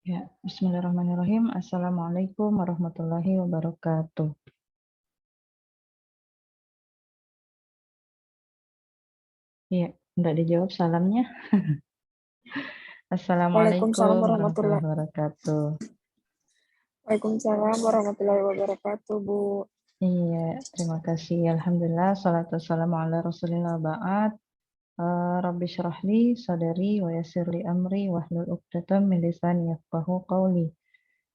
Ya, bismillahirrahmanirrahim. Assalamualaikum warahmatullahi wabarakatuh. Ya, enggak dijawab salamnya. Waalaikumsalam Assalamualaikum warahmatullahi wabarakatuh. Waalaikumsalam warahmatullahi wabarakatuh, Bu. Iya, terima kasih. Alhamdulillah, salatu wassalamu ala rasulillah ba'ad. Rabbi syrahli sadari wa yassirli amri wahlul 'uqdatam min lisani yafqahu qawli.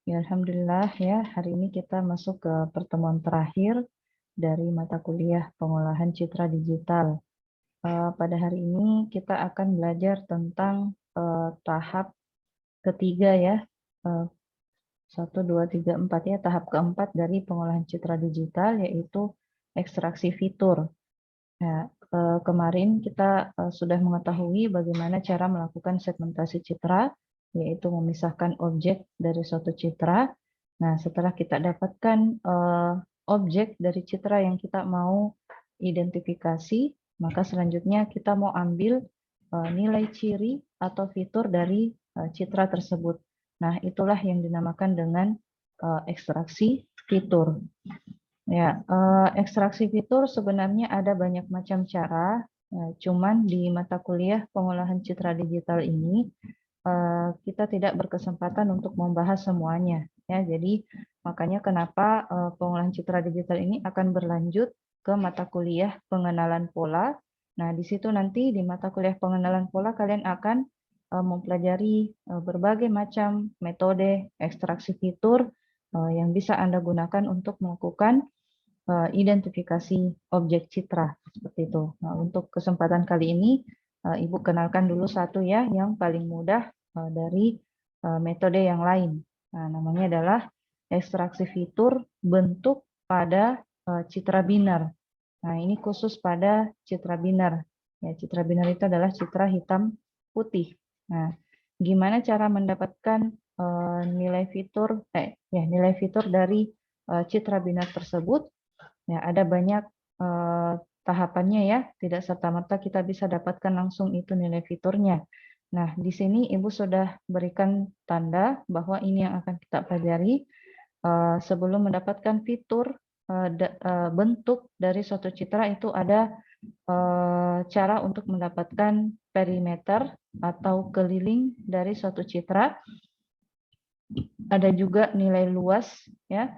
Ya, alhamdulillah ya, hari ini kita masuk ke pertemuan terakhir dari mata kuliah pengolahan citra digital. Pada hari ini kita akan belajar tentang tahap ketiga ya, 1, 2, 3, 4 ya, tahap keempat dari pengolahan citra digital yaitu ekstraksi fitur. Nah, kemarin kita sudah mengetahui bagaimana cara melakukan segmentasi citra, yaitu memisahkan objek dari suatu citra. Nah, setelah kita dapatkan objek dari citra yang kita mau identifikasi, maka selanjutnya kita mau ambil nilai ciri atau fitur dari citra tersebut. Nah, itulah yang dinamakan dengan ekstraksi fitur. Ya, ekstraksi fitur sebenarnya ada banyak macam cara, cuman di mata kuliah pengolahan citra digital ini kita tidak berkesempatan untuk membahas semuanya. Ya, jadi makanya kenapa pengolahan citra digital ini akan berlanjut ke mata kuliah pengenalan pola. Nah, di situ nanti di mata kuliah pengenalan pola kalian akan mempelajari berbagai macam metode ekstraksi fitur yang bisa Anda gunakan untuk melakukan identifikasi objek citra seperti itu. Nah, untuk kesempatan kali ini Ibu kenalkan dulu satu ya yang paling mudah dari metode yang lain. Nah, namanya adalah ekstraksi fitur bentuk pada citra binar. Nah, ini khusus pada citra binar. Ya, citra binar itu adalah citra hitam putih. Nah, gimana cara mendapatkan nilai fitur dari citra binar tersebut? Ya, ada banyak tahapannya ya, tidak serta-merta kita bisa dapatkan langsung itu nilai fiturnya. Nah, di sini Ibu sudah berikan tanda bahwa ini yang akan kita pelajari. Sebelum mendapatkan fitur bentuk dari suatu citra itu ada cara untuk mendapatkan perimeter atau keliling dari suatu citra. Ada juga nilai luas ya,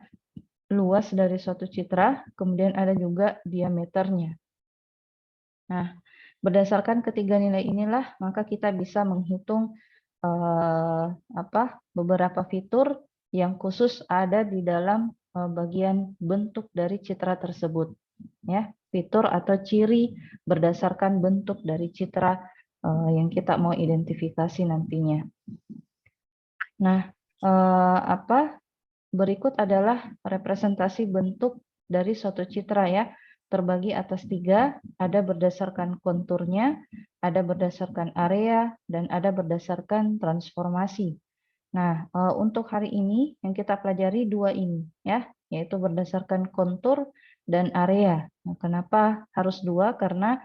luas dari suatu citra, kemudian ada juga diameternya. Nah, berdasarkan ketiga nilai inilah, maka kita bisa menghitung beberapa fitur yang khusus ada di dalam bagian bentuk dari citra tersebut. Ya, fitur atau ciri berdasarkan bentuk dari citra yang kita mau identifikasi nantinya. Nah, berikut adalah representasi bentuk dari suatu citra ya, terbagi atas 3, ada berdasarkan konturnya, ada berdasarkan area, dan ada berdasarkan transformasi. Nah, untuk hari ini yang kita pelajari 2 ini ya, yaitu berdasarkan kontur dan area. Nah, kenapa harus 2? Karena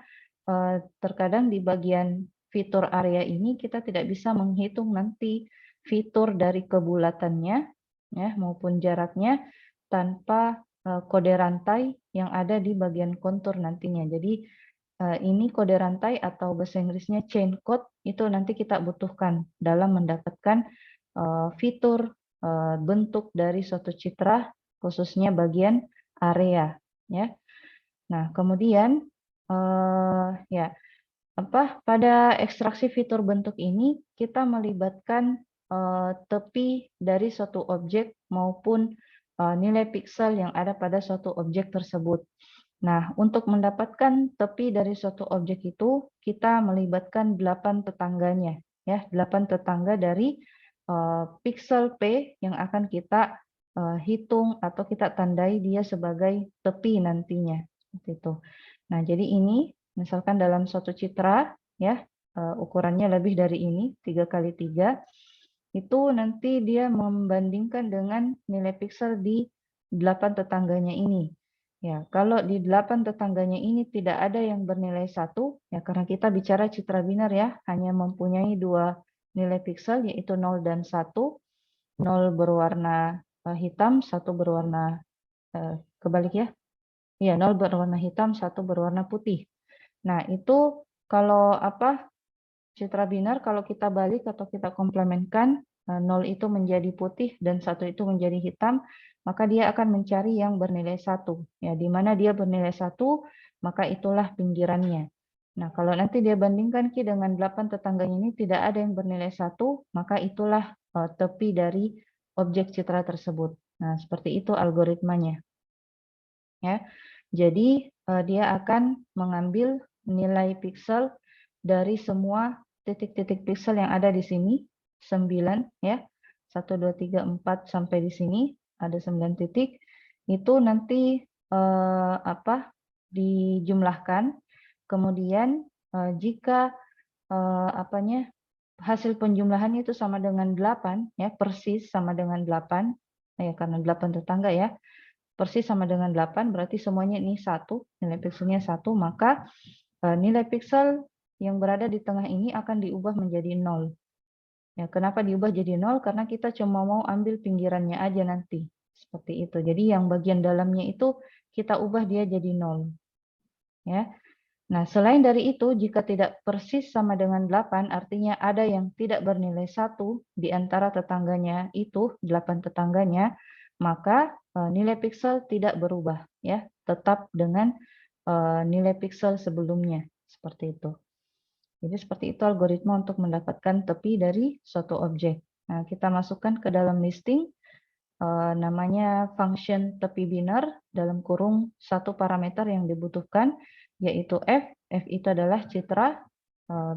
terkadang di bagian fitur area ini kita tidak bisa menghitung nanti fitur dari kebulatannya ya maupun jaraknya tanpa kode rantai yang ada di bagian kontur nantinya. Jadi ini kode rantai atau bahasa Inggrisnya chain code itu nanti kita butuhkan dalam mendapatkan fitur bentuk dari suatu citra khususnya bagian area ya. Nah, kemudian ya pada ekstraksi fitur bentuk ini kita melibatkan tepi dari suatu objek maupun nilai piksel yang ada pada suatu objek tersebut. Nah, untuk mendapatkan tepi dari suatu objek itu, kita melibatkan 8 tetangganya, ya, 8 tetangga dari piksel P yang akan kita hitung atau kita tandai dia sebagai tepi nantinya, seperti itu. Nah, jadi ini misalkan dalam suatu citra, ya, ukurannya lebih dari ini, 3 kali 3, itu nanti dia membandingkan dengan nilai piksel di 8 tetangganya ini. Ya, kalau di 8 tetangganya ini tidak ada yang bernilai 1, ya karena kita bicara citra binar ya, hanya mempunyai 2 nilai piksel yaitu 0 dan 1, 0 berwarna hitam, 1 berwarna kebalik ya. Iya, 0 berwarna hitam, 1 berwarna putih. Nah, itu kalau citra binar kalau kita balik atau kita komplementkan 0 itu menjadi putih dan 1 itu menjadi hitam, maka dia akan mencari yang bernilai 1. Ya, di mana dia bernilai 1, maka itulah pinggirannya. Nah, kalau nanti dia bandingkan Ki dengan 8 tetangganya ini tidak ada yang bernilai 1, maka itulah tepi dari objek citra tersebut. Nah, seperti itu algoritmanya. Ya. Jadi dia akan mengambil nilai piksel dari semua titik-titik piksel yang ada di sini, 9 ya. 1 2 3 4 sampai di sini ada 9 titik. Itu nanti dijumlahkan. Kemudian jika hasil penjumlahannya itu sama dengan 8 ya, persis sama dengan 8 ya, karena 8 tetangga ya. Persis sama dengan 8, berarti semuanya ini 1, nilai pikselnya 1, maka nilai piksel yang berada di tengah ini akan diubah menjadi 0. Ya, kenapa diubah jadi 0? Karena kita cuma mau ambil pinggirannya aja nanti. Seperti itu. Jadi yang bagian dalamnya itu kita ubah dia jadi 0. Ya. Nah, selain dari itu, jika tidak persis sama dengan 8, artinya ada yang tidak bernilai 1 di antara tetangganya itu, 8 tetangganya, maka nilai piksel tidak berubah, ya, tetap dengan nilai piksel sebelumnya, seperti itu. Jadi seperti itu algoritma untuk mendapatkan tepi dari suatu objek. Nah, kita masukkan ke dalam listing, namanya function tepi binar, dalam kurung satu parameter yang dibutuhkan, yaitu f. F itu adalah citra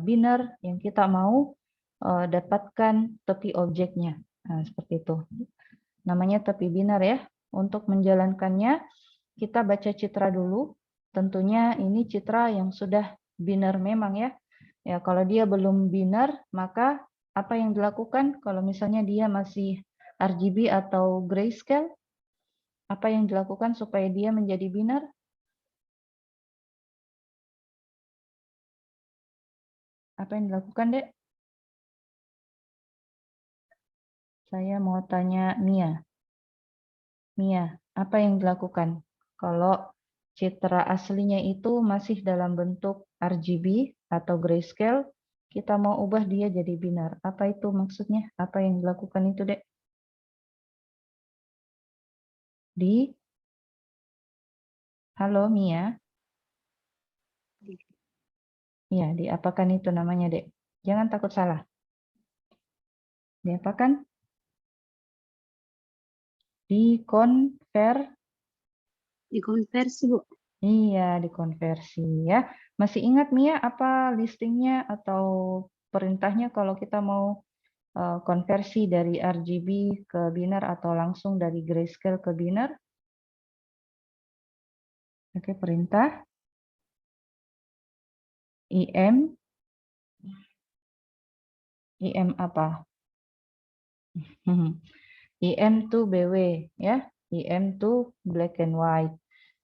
binar yang kita mau dapatkan tepi objeknya. Nah, seperti itu. Namanya tepi binar ya. Untuk menjalankannya, kita baca citra dulu. Tentunya ini citra yang sudah binar memang ya. Ya, kalau dia belum binar, maka apa yang dilakukan kalau misalnya dia masih RGB atau grayscale, apa yang dilakukan supaya dia menjadi binar? Apa yang dilakukan, Dek? Saya mau tanya Mia. Mia, apa yang dilakukan? Kalau citra aslinya itu masih dalam bentuk RGB atau grayscale, kita mau ubah dia jadi binar. Apa itu maksudnya? Apa yang dilakukan itu, Dek? Halo Mia? Iya, diapakan itu namanya, Dek? Jangan takut salah. Diapakan? Dikonversi, Bu. Iya, dikonversi ya. Masih ingat Mia apa listingnya atau perintahnya kalau kita mau konversi dari RGB ke binar atau langsung dari grayscale ke binar? Oke, perintah IM apa? IM to BW ya. IM to black and white.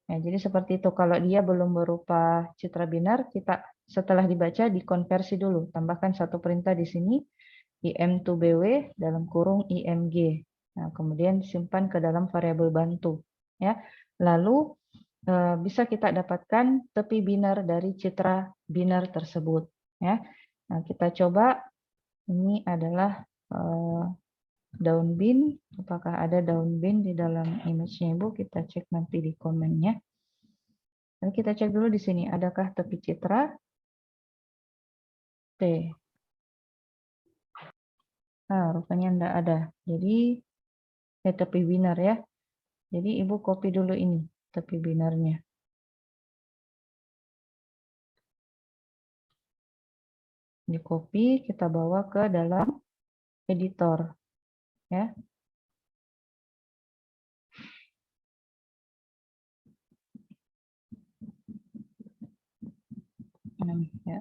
Ya, jadi seperti itu. Kalau dia belum berupa citra binar, kita setelah dibaca dikonversi dulu. Tambahkan satu perintah di sini, IM to BW dalam kurung IMG. Nah, kemudian simpan ke dalam variabel bantu. Ya, lalu bisa kita dapatkan tepi binar dari citra binar tersebut. Ya, nah kita coba. Ini adalah daun bin. Apakah ada daun bin di dalam image-nya Ibu? Kita cek nanti di komennya. Lalu kita cek dulu di sini, adakah tepi citra? T. Rupanya tidak ada. Jadi, tepi binar ya. Jadi, Ibu copy dulu ini, tepi binarnya. Di copy, kita bawa ke dalam editor. Ya. Ya.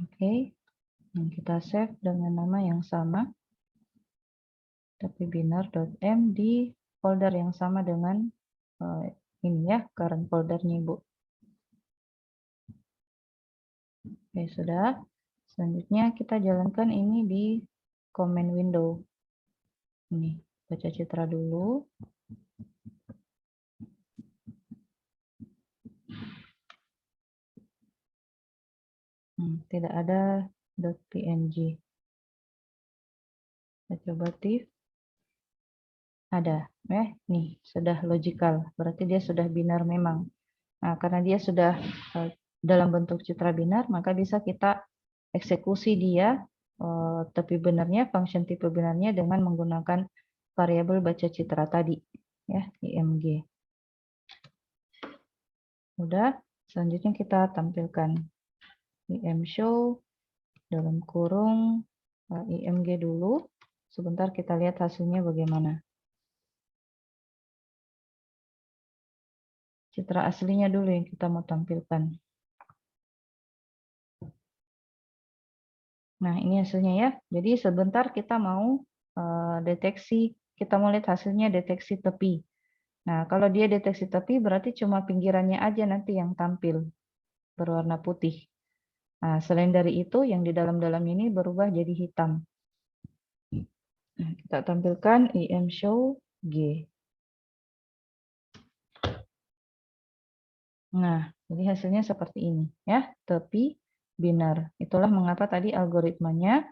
Oke. Yang kita save dengan nama yang sama. Tepi binar.m di folder yang sama dengan ini ya, current foldernya Ibu. Oke, sudah. Selanjutnya kita jalankan ini di command window. Ini, baca citra dulu. Tidak ada .png. Kita coba tif. Ada. Nih, sudah logical. Berarti dia sudah binar memang. Nah, karena dia sudah dalam bentuk citra binar, maka bisa kita eksekusi dia tepi benarnya, function tipe benarnya dengan menggunakan variabel baca citra tadi, ya, img. Udah, selanjutnya kita tampilkan imshow dalam kurung img dulu. Sebentar kita lihat hasilnya bagaimana. Citra aslinya dulu yang kita mau tampilkan. Nah, ini hasilnya ya. Jadi sebentar kita mau deteksi, kita mau lihat hasilnya deteksi tepi. Nah, kalau dia deteksi tepi berarti cuma pinggirannya aja nanti yang tampil berwarna putih. Nah, selain dari itu yang di dalam-dalam ini berubah jadi hitam. Nah, kita tampilkan imshow G. Nah, jadi hasilnya seperti ini ya, tepi binar. Itulah mengapa tadi algoritmanya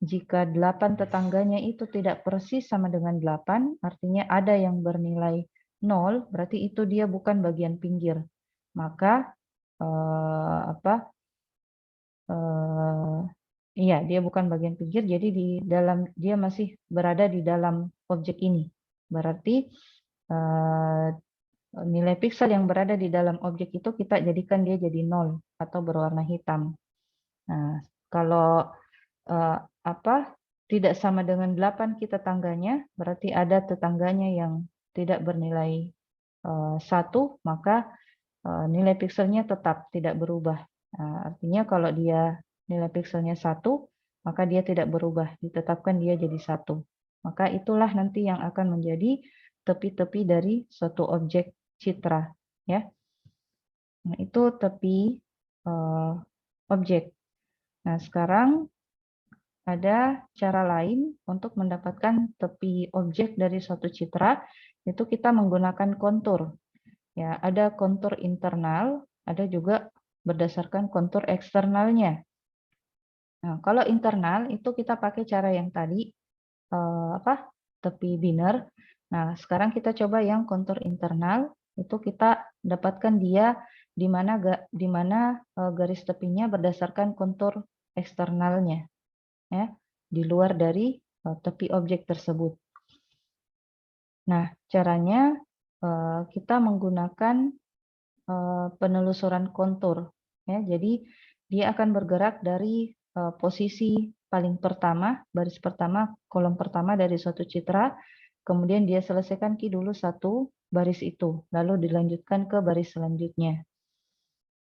jika 8 tetangganya itu tidak persis sama dengan 8, artinya ada yang bernilai 0, berarti itu dia bukan bagian pinggir. Maka iya, dia bukan bagian pinggir, jadi dia masih berada di dalam objek ini. Berarti nilai piksel yang berada di dalam objek itu kita jadikan dia jadi 0 atau berwarna hitam. Nah, kalau tidak sama dengan 8 kita tetangganya, berarti ada tetangganya yang tidak bernilai 1, maka nilai pikselnya tetap tidak berubah. Nah, artinya kalau dia nilai pikselnya 1, maka dia tidak berubah, ditetapkan dia jadi 1. Maka itulah nanti yang akan menjadi tepi-tepi dari suatu objek citra, ya. Nah, itu tepi objek. Nah, sekarang ada cara lain untuk mendapatkan tepi objek dari suatu citra, itu kita menggunakan kontur. Ya, ada kontur internal, ada juga berdasarkan kontur eksternalnya. Nah, kalau internal itu kita pakai cara yang tadi tepi binar. Nah, sekarang kita coba yang kontur internal, itu kita dapatkan dia di mana garis tepinya berdasarkan kontur eksternalnya, ya, di luar dari tepi objek tersebut. Nah, caranya kita menggunakan penelusuran kontur, ya. Jadi dia akan bergerak dari posisi paling pertama, baris pertama, kolom pertama dari suatu citra, kemudian dia selesaikan dulu satu baris itu, lalu dilanjutkan ke baris selanjutnya.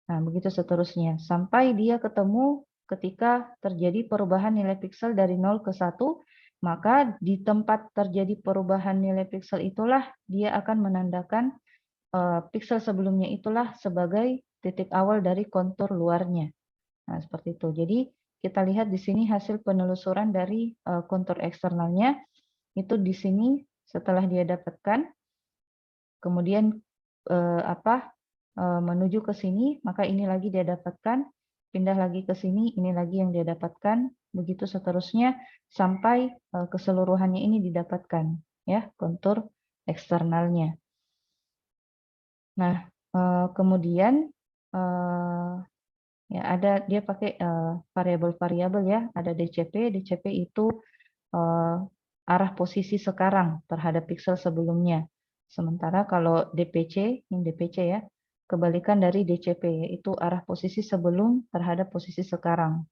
Nah, begitu seterusnya sampai dia ketemu ketika terjadi perubahan nilai piksel dari 0 ke 1, maka di tempat terjadi perubahan nilai piksel itulah dia akan menandakan piksel sebelumnya itulah sebagai titik awal dari kontur luarnya. Nah, seperti itu. Jadi kita lihat di sini hasil penelusuran dari kontur eksternalnya itu di sini setelah dia dapatkan, kemudian menuju ke sini, maka ini lagi dia dapatkan, pindah lagi ke sini, ini lagi yang dia dapatkan, begitu seterusnya sampai keseluruhannya ini didapatkan, ya, kontur eksternalnya. Nah, kemudian ya dia pakai variabel-variabel ya, ada DCP, DCP itu arah posisi sekarang terhadap piksel sebelumnya. Sementara kalau DPC, ini DPC ya, kebalikan dari DCP, yaitu arah posisi sebelum terhadap posisi sekarang.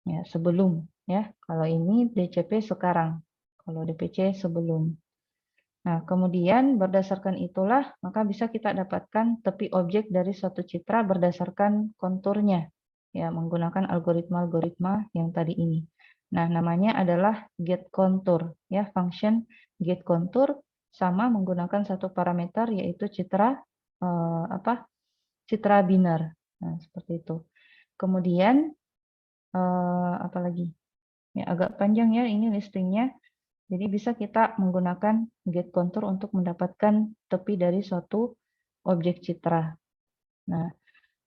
Ya, sebelum ya. Kalau ini DCP sekarang, kalau DPC sebelum. Nah, kemudian berdasarkan itulah, maka bisa kita dapatkan tepi objek dari suatu citra berdasarkan konturnya, ya, menggunakan algoritma-algoritma yang tadi ini. Nah, namanya adalah getContour, ya, function getContour sama menggunakan satu parameter yaitu citra citra binar. Nah, seperti itu. Kemudian apalagi ya, agak panjang ya ini listingnya. Jadi bisa kita menggunakan get contour untuk mendapatkan tepi dari suatu objek citra. Nah,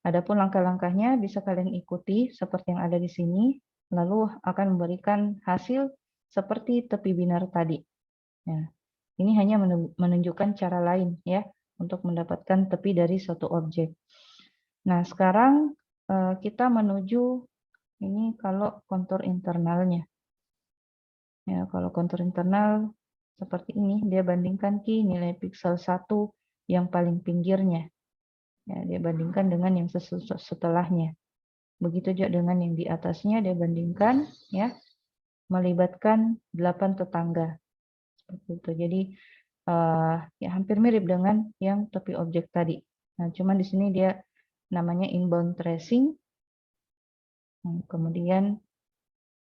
adapun langkah-langkahnya bisa kalian ikuti seperti yang ada di sini, lalu akan memberikan hasil seperti tepi binar tadi. Ya, ini hanya menunjukkan cara lain ya untuk mendapatkan tepi dari suatu objek. Nah, sekarang kita menuju ini kalau kontur internalnya. Ya, kalau kontur internal seperti ini, dia bandingkan nilai pixel 1 yang paling pinggirnya. Ya, dia bandingkan dengan yang setelahnya. Begitu juga dengan yang di atasnya, dia bandingkan ya, melibatkan 8 tetangga. Seperti itu. Jadi ya hampir mirip dengan yang tepi objek tadi. Nah, cuman di sini dia namanya inbound tracing. Kemudian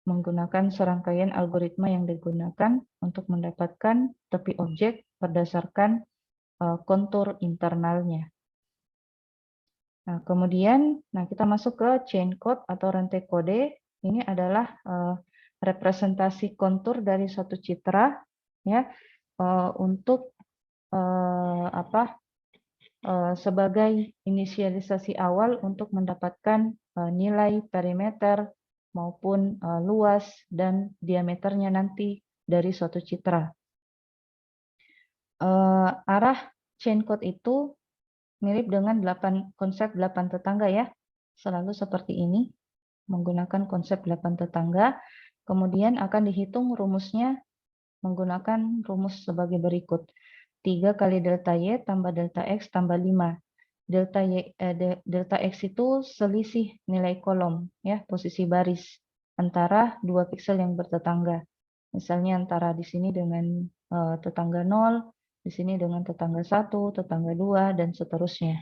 menggunakan serangkaian algoritma yang digunakan untuk mendapatkan tepi objek berdasarkan kontur internalnya. Nah, kemudian kita masuk ke chain code atau rantai kode. Ini adalah representasi kontur dari suatu citra ya untuk sebagai inisialisasi awal untuk mendapatkan nilai perimeter maupun luas dan diameternya nanti dari suatu citra. Arah chain code itu mirip dengan konsep 8 tetangga ya. Selalu seperti ini, menggunakan konsep 8 tetangga. Kemudian akan dihitung rumusnya menggunakan rumus sebagai berikut. 3 kali delta Y tambah delta X tambah 5. Delta X itu selisih nilai kolom, ya, posisi baris antara 2 piksel yang bertetangga. Misalnya antara di sini dengan tetangga 0, di sini dengan tetangga 1, tetangga 2, dan seterusnya.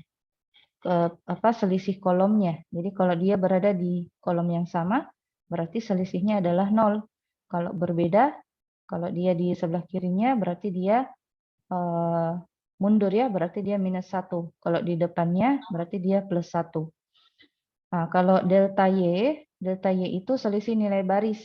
Selisih kolomnya. Jadi kalau dia berada di kolom yang sama, berarti selisihnya adalah 0. Kalau berbeda, kalau dia di sebelah kirinya, berarti dia mundur ya, berarti dia minus 1. Kalau di depannya, berarti dia plus 1. Nah, kalau delta Y itu selisih nilai baris,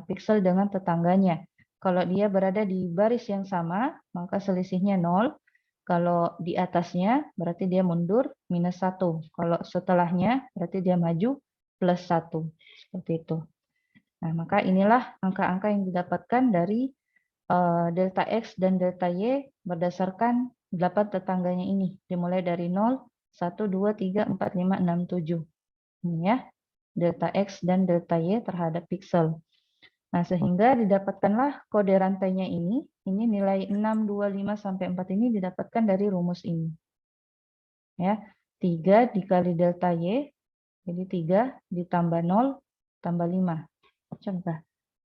piksel dengan tetangganya. Kalau dia berada di baris yang sama, maka selisihnya 0. Kalau di atasnya, berarti dia mundur minus 1. Kalau setelahnya, berarti dia maju plus 1. Seperti itu. Nah, maka inilah angka-angka yang didapatkan dari delta X dan delta Y berdasarkan 8 tetangganya ini. Dimulai dari 0, 1, 2, 3, 4, 5, 6, 7. Ini ya, delta X dan delta Y terhadap pixel. Nah, sehingga didapatkanlah kode rantainya ini nilai 6, 2, 5, sampai 4 ini didapatkan dari rumus ini. Ya, 3 dikali delta Y, jadi 3 ditambah 0 tambah 5. Coba,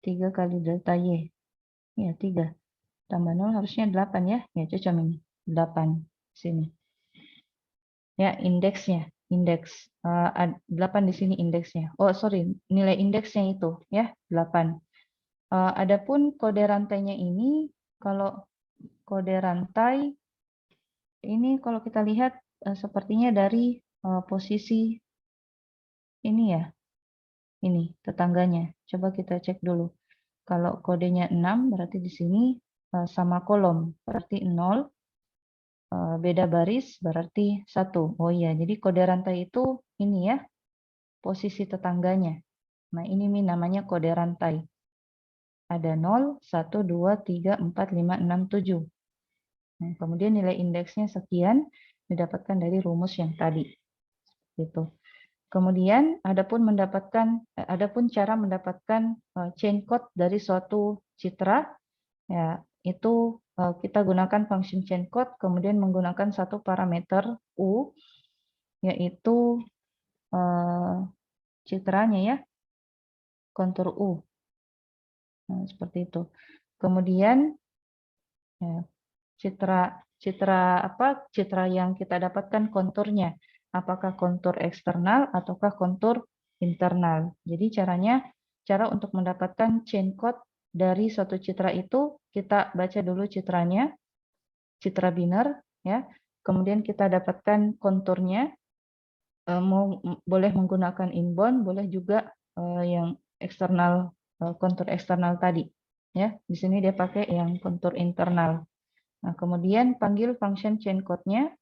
3 kali delta Y. Ya, 3. Tambah 0 harusnya 8 ya. Ya, cocok ini. 8 sini. Ya, indeksnya. Indeks 8 di sini indeksnya. Oh, sorry, nilai indeksnya itu ya, 8. Adapun kode rantainya ini, kalau kode rantai ini kalau kita lihat sepertinya dari posisi ini ya. Ini tetangganya. Coba kita cek dulu. Kalau kodenya 6 berarti di sini sama kolom, berarti 0. Beda baris berarti 1. Oh iya, jadi kode rantai itu ini ya, posisi tetangganya. Nah, ini namanya kode rantai. Ada 0, 1, 2, 3, 4, 5, 6, 7. Nah, kemudian nilai indeksnya sekian didapatkan dari rumus yang tadi. Gitu. Kemudian adapun cara mendapatkan chain code dari suatu citra, ya, itu kita gunakan function chain code, kemudian menggunakan satu parameter U, yaitu citranya ya, kontur U. Nah, seperti itu. Kemudian ya, citra yang kita dapatkan konturnya, apakah kontur eksternal ataukah kontur internal. Jadi cara untuk mendapatkan chain code dari suatu citra itu, kita baca dulu citranya, citra binar ya. Kemudian kita dapatkan konturnya, boleh menggunakan inbound, boleh juga yang eksternal, kontur eksternal tadi. Ya, di sini dia pakai yang kontur internal. Nah, kemudian panggil function chain code-nya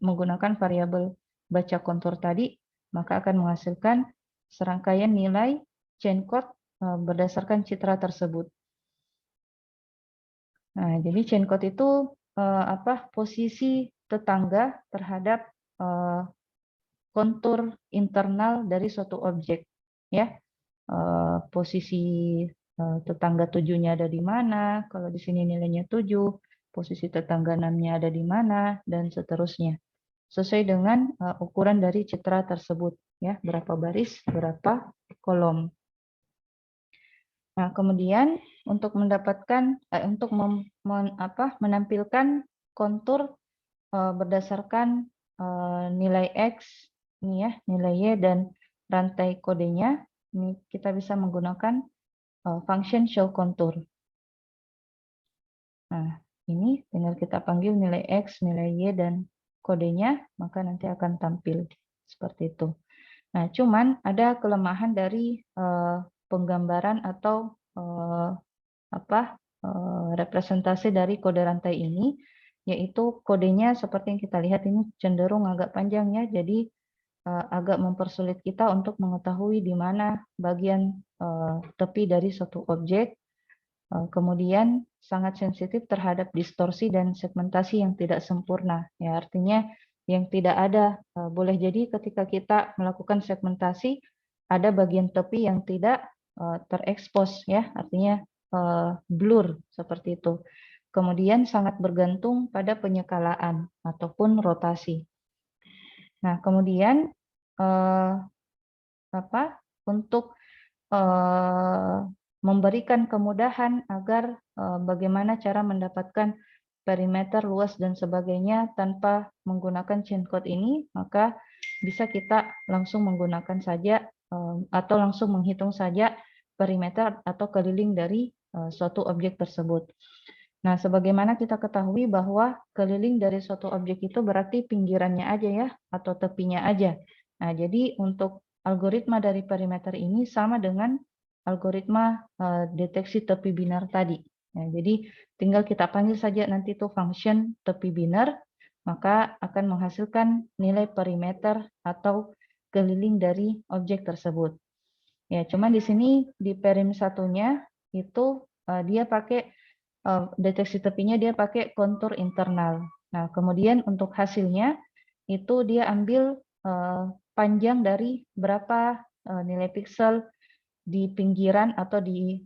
menggunakan variabel baca kontur tadi, maka akan menghasilkan serangkaian nilai chain code berdasarkan citra tersebut. Nah, jadi chain code itu posisi tetangga terhadap kontur internal dari suatu objek, ya. Posisi tetangga 7-nya ada di mana, kalau di sini nilainya 7, posisi tetangga 6-nya ada di mana, dan seterusnya. Sesuai dengan ukuran dari citra tersebut, ya, berapa baris, berapa kolom. Nah, kemudian untuk mendapatkan menampilkan kontur berdasarkan nilai X, ini ya, nilai Y dan rantai kodenya, ini kita bisa menggunakan function show contour. Nah, ini tinggal kita panggil nilai X, nilai Y, dan kodenya, maka nanti akan tampil seperti itu. Nah, cuman ada kelemahan dari penggambaran atau representasi dari kode rantai ini, yaitu kodenya seperti yang kita lihat ini cenderung agak panjang ya, jadi agak mempersulit kita untuk mengetahui di mana bagian tepi dari suatu objek. Kemudian sangat sensitif terhadap distorsi dan segmentasi yang tidak sempurna. Ya, artinya yang tidak ada, boleh jadi ketika kita melakukan segmentasi ada bagian tepi yang tidak terekspos, ya, artinya blur seperti itu. Kemudian sangat bergantung pada penyekalaan ataupun rotasi. Nah, kemudian untuk memberikan kemudahan agar bagaimana cara mendapatkan perimeter luas dan sebagainya tanpa menggunakan chain code ini, maka bisa kita langsung menggunakan saja atau langsung menghitung saja perimeter atau keliling dari suatu objek tersebut. Nah, sebagaimana kita ketahui bahwa keliling dari suatu objek itu berarti pinggirannya aja ya, atau tepinya aja. Nah, jadi untuk algoritma dari perimeter ini sama dengan algoritma deteksi tepi binar tadi. Nah, jadi tinggal kita panggil saja nanti itu function tepi binar, maka akan menghasilkan nilai perimeter atau keliling dari objek tersebut. Ya, cuman di sini di perim satunya itu dia pakai deteksi tepinya dia pakai kontur internal. Nah, kemudian untuk hasilnya itu dia ambil panjang dari berapa nilai piksel di pinggiran atau di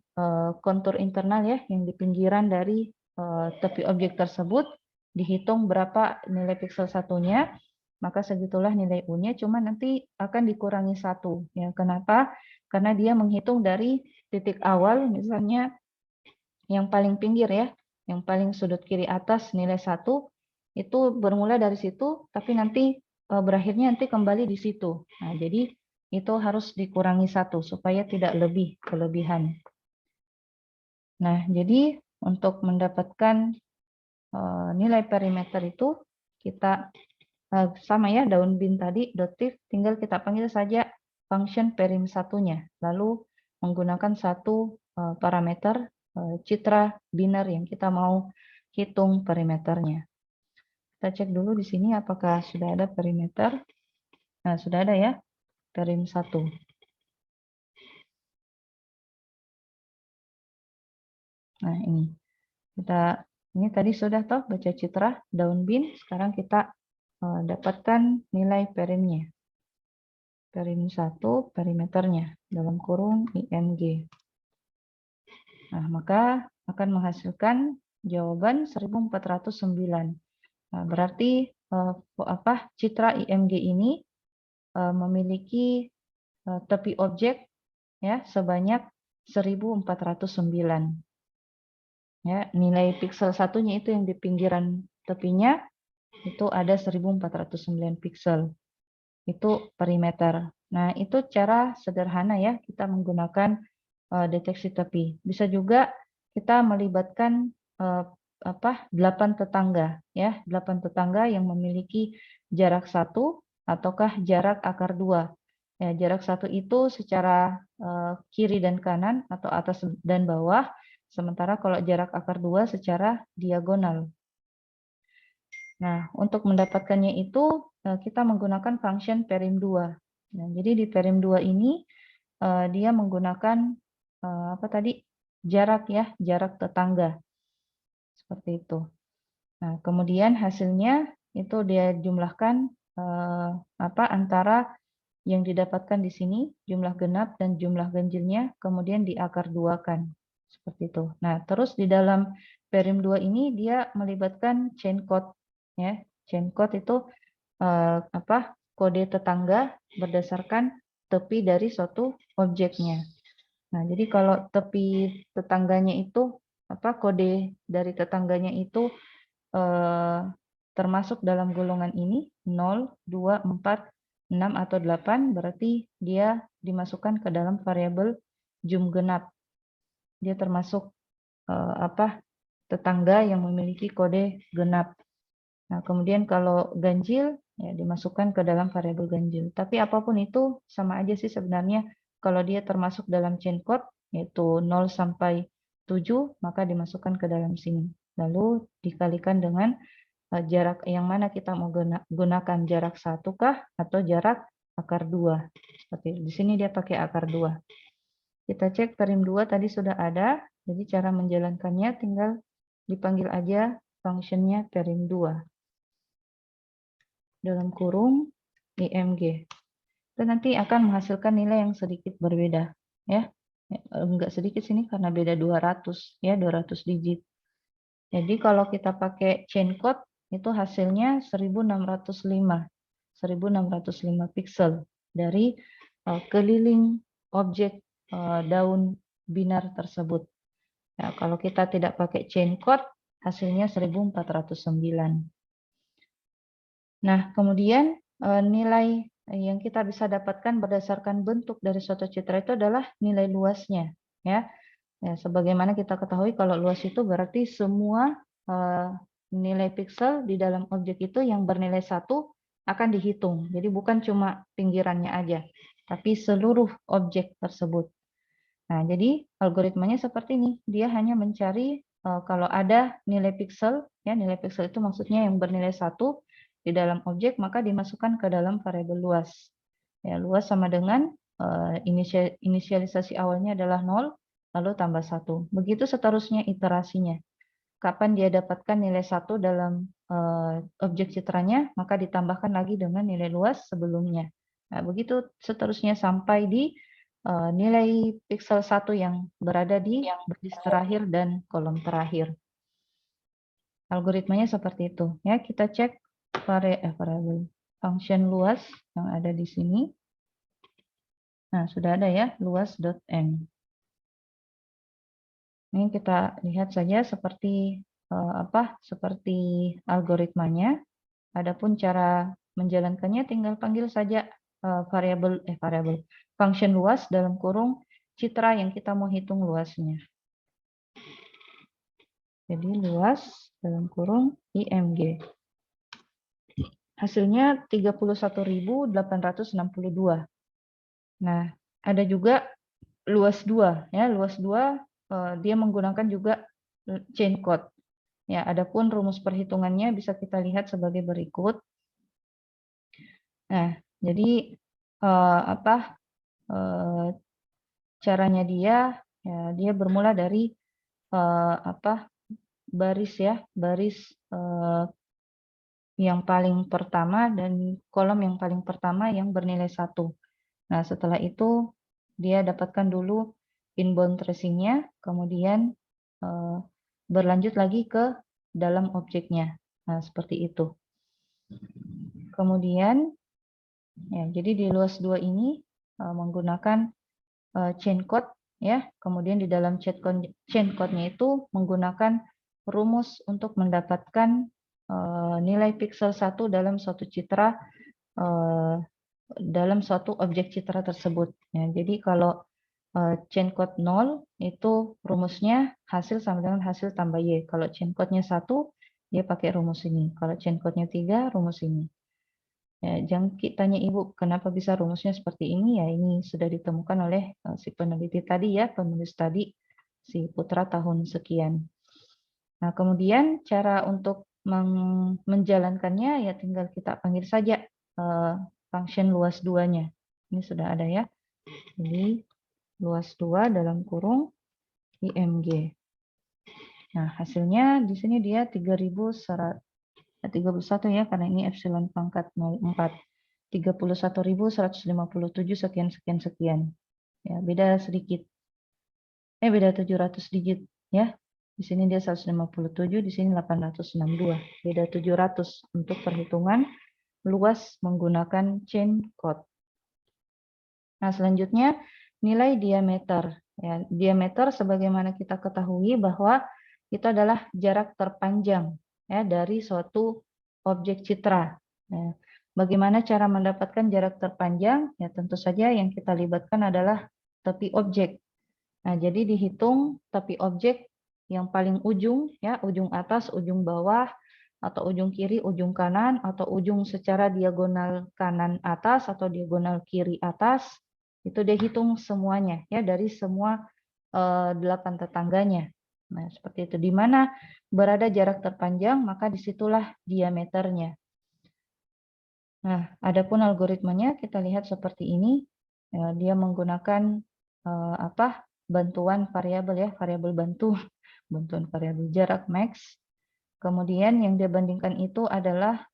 kontur internal ya, yang di pinggiran dari tepi objek tersebut, dihitung berapa nilai piksel satunya, maka segitulah nilai U-nya, cuma nanti akan dikurangi 1. Ya, kenapa? Karena dia menghitung dari titik awal, misalnya yang paling pinggir ya, yang paling sudut kiri atas nilai 1, itu bermula dari situ, tapi nanti berakhirnya nanti kembali di situ. Nah, jadi itu harus dikurangi 1 supaya tidak lebih kelebihan. Nah, jadi untuk mendapatkan nilai perimeter itu kita sama ya, daun bin tadi dotif, tinggal kita panggil saja function perim satunya, lalu menggunakan satu parameter citra binar yang kita mau hitung perimeternya. Kita cek dulu di sini apakah sudah ada perimeter. Nah, sudah ada ya, perim 1. Nah, ini tadi sudah toh baca citra daun bin, sekarang kita dapatkan nilai perimnya. Perim 1 perimeternya dalam kurung IMG. Nah, maka akan menghasilkan jawaban 1409. Nah, berarti citra IMG ini memiliki tepi objek ya sebanyak 1409. Ya, nilai piksel satunya itu yang di pinggiran tepinya itu ada 1409 piksel. Itu perimeter. Nah, itu cara sederhana ya kita menggunakan deteksi tepi. Bisa juga kita melibatkan 8 tetangga ya, 8 tetangga yang memiliki jarak 1 ataukah jarak akar 2. Ya, jarak 1 itu secara kiri dan kanan atau atas dan bawah, sementara kalau jarak akar 2 secara diagonal. Nah, untuk mendapatkannya itu kita menggunakan function perim2. Nah, jadi di perim2 ini dia menggunakan apa tadi? Jarak ya, jarak tetangga. Seperti itu. Nah, kemudian hasilnya itu dia jumlahkan antara yang didapatkan di sini, jumlah genap dan jumlah ganjilnya, kemudian diakar duakan. Seperti itu. Nah, terus di dalam perim2 ini dia melibatkan chain code. Ya. Chain code itu kode tetangga berdasarkan tepi dari suatu objeknya. Nah, jadi kalau tepi tetangganya itu, kode dari tetangganya itu termasuk dalam golongan ini 0, 2, 4, 6 atau 8 berarti dia dimasukkan ke dalam variabel jum genap. Dia termasuk tetangga yang memiliki kode genap. Nah, kemudian kalau ganjil ya dimasukkan ke dalam variabel ganjil. Tapi apapun itu sama aja sih sebenarnya. Kalau dia termasuk dalam chain code yaitu 0 sampai 7 maka dimasukkan ke dalam sini. Lalu dikalikan dengan jarak yang mana kita mau gunakan, jarak 1 kah atau jarak akar 2. Seperti di sini dia pakai akar 2. Kita cek perim 2 tadi sudah ada, jadi cara menjalankannya tinggal dipanggil aja fungsinya perim 2. Dalam kurung img. Itu nanti akan menghasilkan nilai yang sedikit berbeda, ya. Enggak sedikit sini karena beda 200, ya, 200 digit. Jadi kalau kita pakai chain code itu hasilnya 1605 pixel dari keliling objek daun binar tersebut. Ya, kalau kita tidak pakai chain code hasilnya 1409. Nah, kemudian nilai yang kita bisa dapatkan berdasarkan bentuk dari suatu citra itu adalah nilai luasnya, ya. Ya, sebagaimana kita ketahui kalau luas itu berarti semua nilai pixel di dalam objek itu yang bernilai 1 akan dihitung. Jadi bukan cuma pinggirannya aja, tapi seluruh objek tersebut. Nah, jadi algoritmanya seperti ini. Dia hanya mencari kalau ada nilai pixel, ya nilai pixel itu maksudnya yang bernilai 1 di dalam objek, maka dimasukkan ke dalam variabel luas. Ya, luas sama dengan inisialisasi awalnya adalah 0, lalu tambah 1. Begitu seterusnya iterasinya. Kapan dia dapatkan nilai 1 dalam objek citranya, maka ditambahkan lagi dengan nilai luas sebelumnya. Nah, begitu seterusnya sampai di nilai pixel 1 yang berada di baris terakhir dan kolom terakhir. Algoritmanya seperti itu. Ya, kita cek variabel function luas yang ada di sini. Nah, sudah ada ya, luas.m. Ini kita lihat saja seperti seperti algoritmanya. Adapun cara menjalankannya tinggal panggil saja variabel function luas dalam kurung citra yang kita mau hitung luasnya. Jadi luas dalam kurung img. Hasilnya 31.862. Nah, ada juga luas 2 ya, luas 2 dia menggunakan juga chain code. Ya, adapun rumus perhitungannya bisa kita lihat sebagai berikut. Nah, jadi caranya dia ya, dia bermula dari baris ya, baris yang paling pertama dan kolom yang paling pertama yang bernilai 1. Nah, setelah itu dia dapatkan dulu inbound tracing-nya, kemudian berlanjut lagi ke dalam objeknya. Nah, seperti itu. Kemudian, ya, jadi di luas 2 ini menggunakan chain code, ya. Kemudian di dalam chain code-nya itu menggunakan rumus untuk mendapatkan nilai pixel 1 dalam suatu citra dalam suatu objek citra tersebut. Ya, jadi kalau chain code 0 itu rumusnya hasil sama dengan hasil tambah Y. Kalau chain code-nya 1, dia pakai rumus ini. Kalau chain code-nya 3, rumus ini. Ya, jangan tanya ibu kenapa bisa rumusnya seperti ini, ya ini sudah ditemukan oleh si peneliti tadi ya, penulis tadi, si Putra tahun sekian. Nah, kemudian cara untuk menjalankannya ya tinggal kita panggil saja function luas duanya. Ini sudah ada ya. Jadi luas 2 dalam kurung IMG. Nah, hasilnya di sini dia 31 ya, karena ini epsilon pangkat 0,4. 31.157 sekian sekian sekian. Ya, beda sedikit. Beda 700 digit ya. Di sini dia 157, di sini 862. Beda 700 untuk perhitungan luas menggunakan chain code. Nah, selanjutnya nilai diameter. Ya, diameter sebagaimana kita ketahui bahwa itu adalah jarak terpanjang ya dari suatu objek citra. Ya, bagaimana cara mendapatkan jarak terpanjang? Ya, tentu saja yang kita libatkan adalah tepi objek. Nah, jadi dihitung tepi objek yang paling ujung ya, ujung atas, ujung bawah, atau ujung kiri, ujung kanan, atau ujung secara diagonal kanan atas atau diagonal kiri atas. Itu dia hitung semuanya ya dari semua 8 tetangganya. Nah, seperti itu. Di mana berada jarak terpanjang, maka disitulah diameternya. Nah, adapun algoritmanya kita lihat seperti ini. Dia menggunakan bantuan variabel ya, variabel bantu, bantuan variabel jarak max. Kemudian yang dia bandingkan itu adalah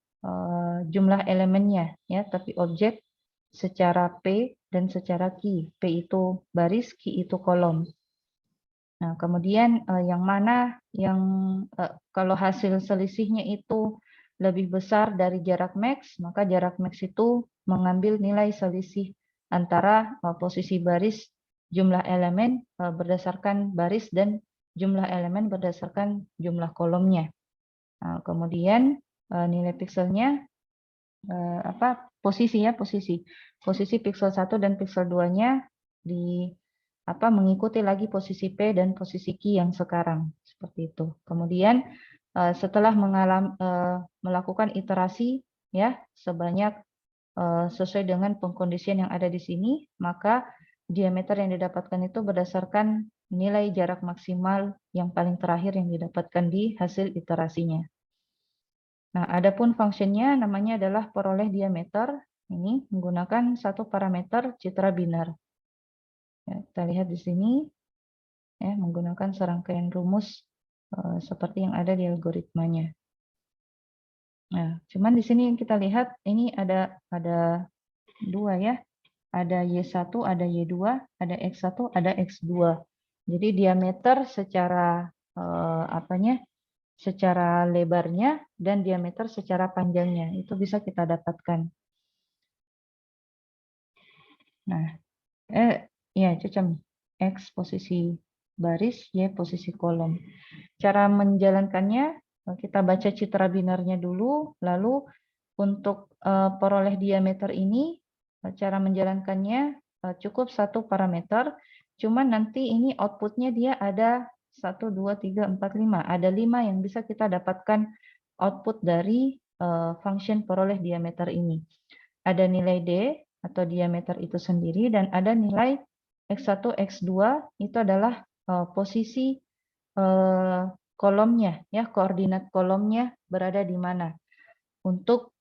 jumlah elemennya ya, tapi objek secara P dan secara Q. P itu baris, Q itu kolom. Nah, kemudian yang mana yang kalau hasil selisihnya itu lebih besar dari jarak max, maka jarak max itu mengambil nilai selisih antara posisi baris jumlah elemen berdasarkan baris dan jumlah elemen berdasarkan jumlah kolomnya. Nah, kemudian nilai pikselnya posisi pixel 1 dan pixel 2-nya mengikuti lagi posisi P dan posisi Q yang sekarang seperti itu. Kemudian setelah melakukan iterasi ya sebanyak sesuai dengan pengkondisian yang ada di sini, maka diameter yang didapatkan itu berdasarkan nilai jarak maksimal yang paling terakhir yang didapatkan di hasil iterasinya. Nah, adapun fungsinya namanya adalah peroleh diameter. Ini menggunakan satu parameter citra binar. Ya, kita lihat di sini ya menggunakan serangkaian rumus seperti yang ada di algoritmanya. Nah, cuman di sini yang kita lihat ini ada dua ya. Ada Y1, ada Y2, ada X1, ada X2. Jadi diameter secara secara lebarnya dan diameter secara panjangnya itu bisa kita dapatkan. Nah, ya cocok. X posisi baris, Y posisi kolom. Cara menjalankannya kita baca citra binarnya dulu, lalu untuk peroleh diameter ini cara menjalankannya cukup satu parameter, cuman nanti ini outputnya dia ada 1, 2, 3, 4, 5. Ada 5 yang bisa kita dapatkan output dari function peroleh diameter ini. Ada nilai D atau diameter itu sendiri dan ada nilai X1, X2 itu adalah posisi kolomnya ya, koordinat kolomnya berada di mana untuk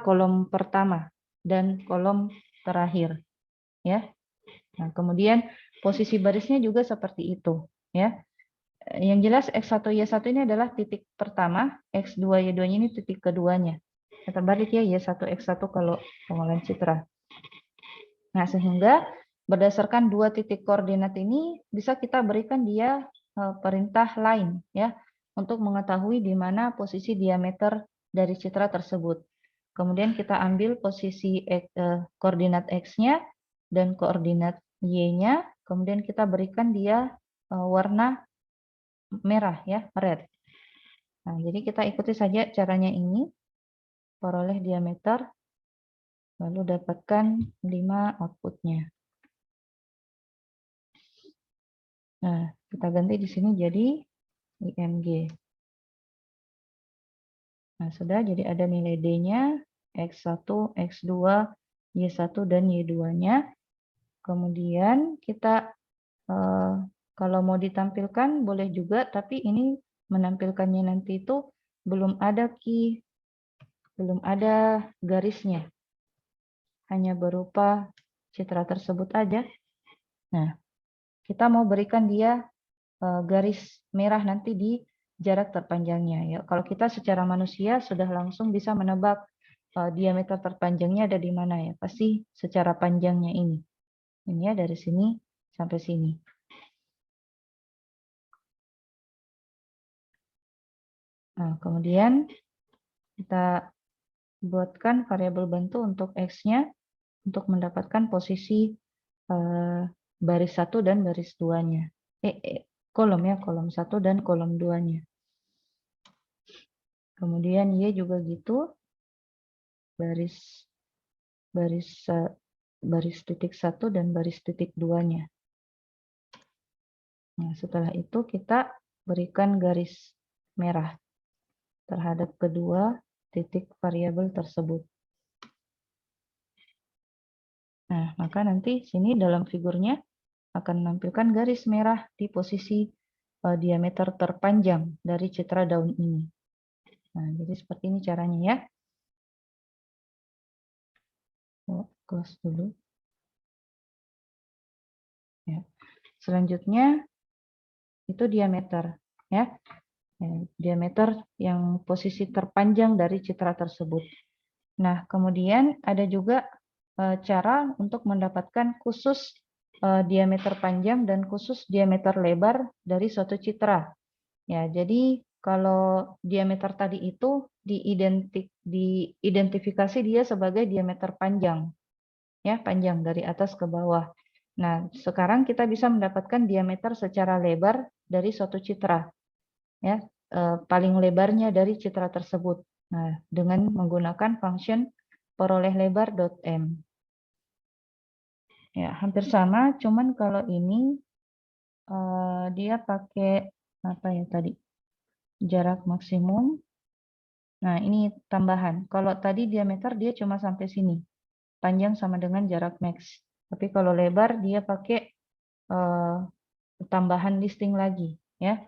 kolom pertama dan kolom terakhir ya. Nah, kemudian posisi barisnya juga seperti itu ya. Yang jelas X1 Y1 ini adalah titik pertama, X2 Y2 ini titik keduanya. Terbalik ya Y1 X1 kalau pengolahan citra. Nah, sehingga berdasarkan dua titik koordinat ini bisa kita berikan dia perintah lain ya untuk mengetahui di mana posisi diameter dari citra tersebut. Kemudian kita ambil posisi koordinat X-nya dan koordinat Y-nya, kemudian kita berikan dia warna merah ya, red. Nah, jadi kita ikuti saja caranya ini, peroleh diameter, lalu dapatkan 5 outputnya. Nah, kita ganti di sini jadi IMG. Nah, sudah jadi ada nilai D-nya, X1, X2, Y1 dan Y2-nya. Kemudian kita kalau mau ditampilkan boleh juga, tapi ini menampilkannya nanti itu belum ada key, belum ada garisnya. Hanya berupa citra tersebut aja. Nah, kita mau berikan dia garis merah nanti di jarak terpanjangnya. Ya, kalau kita secara manusia sudah langsung bisa menebak diameter terpanjangnya ada di mana ya. Pasti secara panjangnya ini. Ini ya dari sini sampai sini. Nah, kemudian kita buatkan variabel bantu untuk X-nya untuk mendapatkan posisi baris 1 dan baris 2-nya. Kolom ya, kolom 1 dan kolom 2-nya. Kemudian Y juga gitu, baris titik 1 dan baris titik 2-nya. Nah, setelah itu kita berikan garis merah terhadap kedua titik variabel tersebut. Nah, maka nanti sini dalam figurnya akan menampilkan garis merah di posisi diameter terpanjang dari citra daun ini. Nah, jadi seperti ini caranya ya. Close dulu. Ya. Selanjutnya itu diameter ya. Diameter yang posisi terpanjang dari citra tersebut. Nah, kemudian ada juga cara untuk mendapatkan khusus diameter panjang dan khusus diameter lebar dari suatu citra. Ya, jadi kalau diameter tadi itu diidentifikasi dia sebagai diameter panjang. Ya, panjang dari atas ke bawah. Nah, sekarang kita bisa mendapatkan diameter secara lebar dari suatu citra. Ya, paling lebarnya dari citra tersebut. Nah, dengan menggunakan function peroleh lebar.m. Ya, hampir sama, cuman kalau ini dia pakai apa ya tadi? Jarak maksimum. Nah, ini tambahan. Kalau tadi diameter dia cuma sampai sini. Panjang sama dengan jarak max. Tapi kalau lebar dia pakai tambahan listing lagi, ya.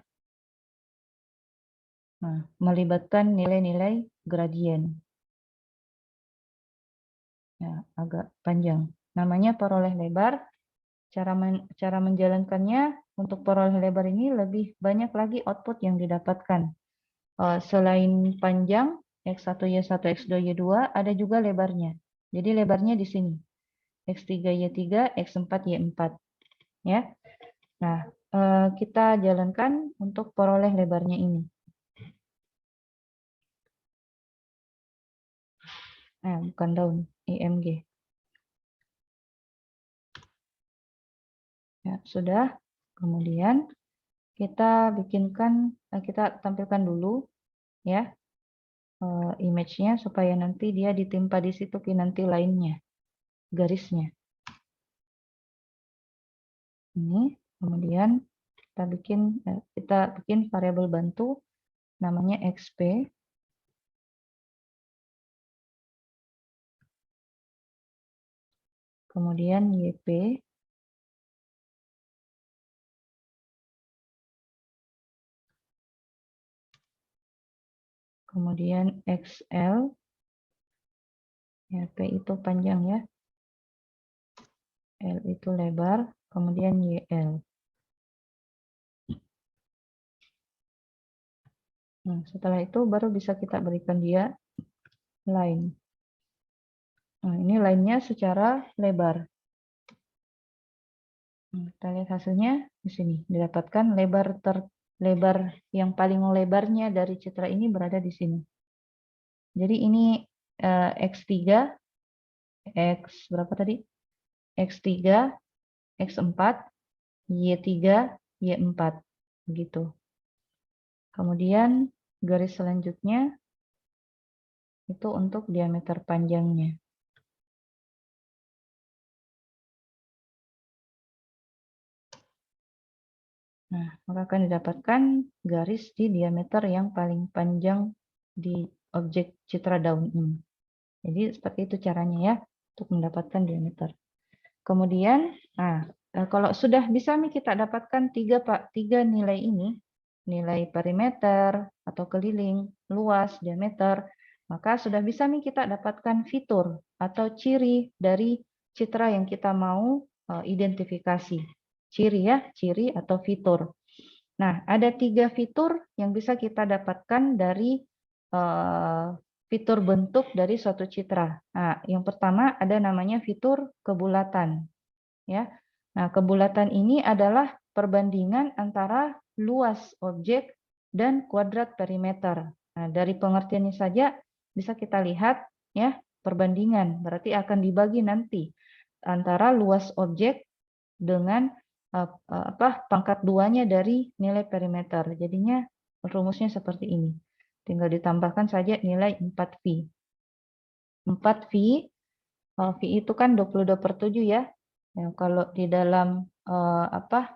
Nah, melibatkan nilai-nilai gradien. Ya, agak panjang. Namanya peroleh lebar. Cara menjalankannya untuk peroleh lebar ini lebih banyak lagi output yang didapatkan. Selain panjang X1, Y1, X2, Y2, ada juga lebarnya. Jadi lebarnya di sini. X3, Y3, X4, Y4. Ya. Nah, kita jalankan untuk peroleh lebarnya ini. Bukan daun, IMG. Ya, sudah. Kemudian kita tampilkan dulu ya image-nya supaya nanti dia ditimpa di situ nanti lainnya garisnya. Ini kemudian kita bikin variabel bantu namanya XP. Kemudian YP. Kemudian XL. Ya, P itu panjang ya. L itu lebar. Kemudian YL. Nah, setelah itu baru bisa kita berikan dia line. Nah, ini line-nya secara lebar. Kita lihat hasilnya di sini. Didapatkan lebar yang paling lebarnya dari citra ini berada di sini. Jadi ini X3, X berapa tadi? X3, X4, Y3, Y4. Begitu. Kemudian garis selanjutnya itu untuk diameter panjangnya. Nah, maka akan didapatkan garis di diameter yang paling panjang di objek citra daun ini. Jadi seperti itu caranya ya untuk mendapatkan diameter. Kemudian, kalau sudah bisa nih kita dapatkan tiga nilai ini, nilai perimeter atau keliling, luas, diameter, maka sudah bisa nih kita dapatkan fitur atau ciri dari citra yang kita mau identifikasi. Ciri ya, ciri atau fitur. Nah, ada 3 fitur yang bisa kita dapatkan dari fitur bentuk dari suatu citra. Nah, yang pertama ada namanya fitur kebulatan, ya. Nah, kebulatan ini adalah perbandingan antara luas objek dan kuadrat perimeter. Nah, dari pengertiannya saja bisa kita lihat ya, perbandingan berarti akan dibagi nanti antara luas objek dengan pangkat 2-nya dari nilai perimeter. Jadinya rumusnya seperti ini. Tinggal ditambahkan saja nilai 4V. 4V, V itu kan 22/7 ya. Ya, kalau di dalam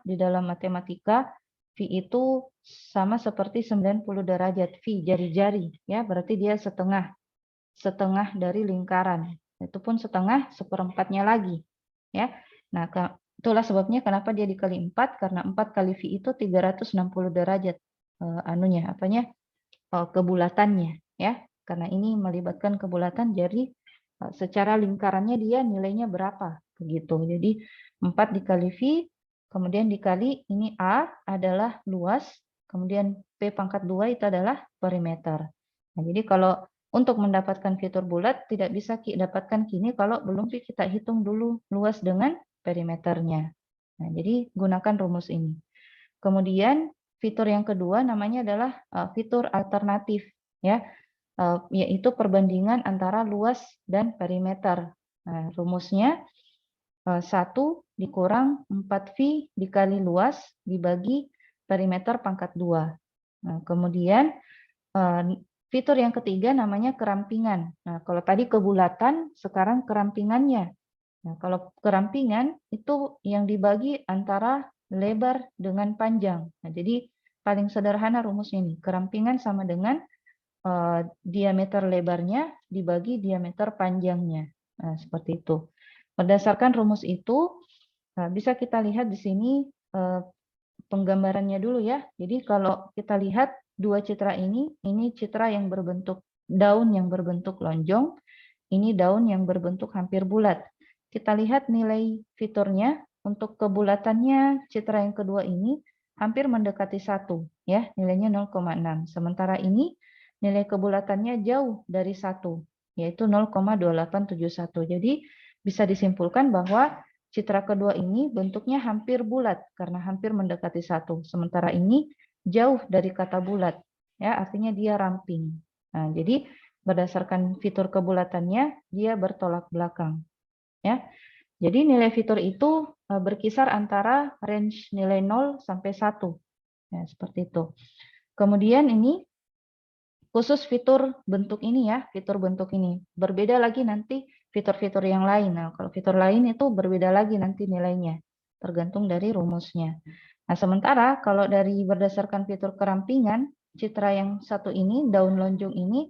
di dalam matematika V itu sama seperti 90 derajat V jari-jari ya, berarti dia setengah dari lingkaran. Itu pun setengah seperempatnya lagi ya. Nah, itulah sebabnya kenapa dia dikali 4, karena 4 kali V itu 360 derajat kebulatannya ya. Karena ini melibatkan kebulatan, jadi secara lingkarannya dia nilainya berapa begitu. Jadi 4 dikali V, kemudian dikali ini A adalah luas, kemudian P pangkat 2 itu adalah perimeter. Nah, jadi kalau untuk mendapatkan fitur bulat tidak bisa dapatkan kini kalau belum kita hitung dulu luas dengan perimeternya. Nah, jadi gunakan rumus ini. Kemudian fitur yang kedua namanya adalah fitur alternatif ya, yaitu perbandingan antara luas dan perimeter. Nah, rumusnya 1 dikurang 4V dikali luas dibagi perimeter pangkat 2. Nah, kemudian fitur yang ketiga namanya kerampingan. Nah, kalau tadi kebulatan, sekarang kerampingannya. Nah, kalau kerampingan itu yang dibagi antara lebar dengan panjang. Nah, jadi paling sederhana rumusnya ini. Kerampingan sama dengan diameter lebarnya dibagi diameter panjangnya. Nah, seperti itu. Berdasarkan rumus itu, bisa kita lihat di sini penggambarannya dulu ya. Jadi kalau kita lihat dua citra ini citra yang berbentuk daun yang berbentuk lonjong, ini daun yang berbentuk hampir bulat. Kita lihat nilai fiturnya untuk kebulatannya citra yang kedua ini hampir mendekati 1 ya, nilainya 0,6. Sementara ini nilai kebulatannya jauh dari 1 yaitu 0,2871. Jadi bisa disimpulkan bahwa citra kedua ini bentuknya hampir bulat karena hampir mendekati 1. Sementara ini jauh dari kata bulat ya, artinya dia ramping. Nah, jadi berdasarkan fitur kebulatannya dia bertolak belakang ya. Jadi nilai fitur itu berkisar antara range nilai 0 sampai 1 ya, seperti itu. Kemudian ini khusus fitur bentuk ini ya, fitur bentuk ini. Berbeda lagi nanti fitur-fitur yang lain. Nah, kalau fitur lain itu berbeda lagi nanti nilainya, tergantung dari rumusnya. Nah, sementara kalau dari berdasarkan fitur kerampingan, citra yang satu ini, daun lonjong ini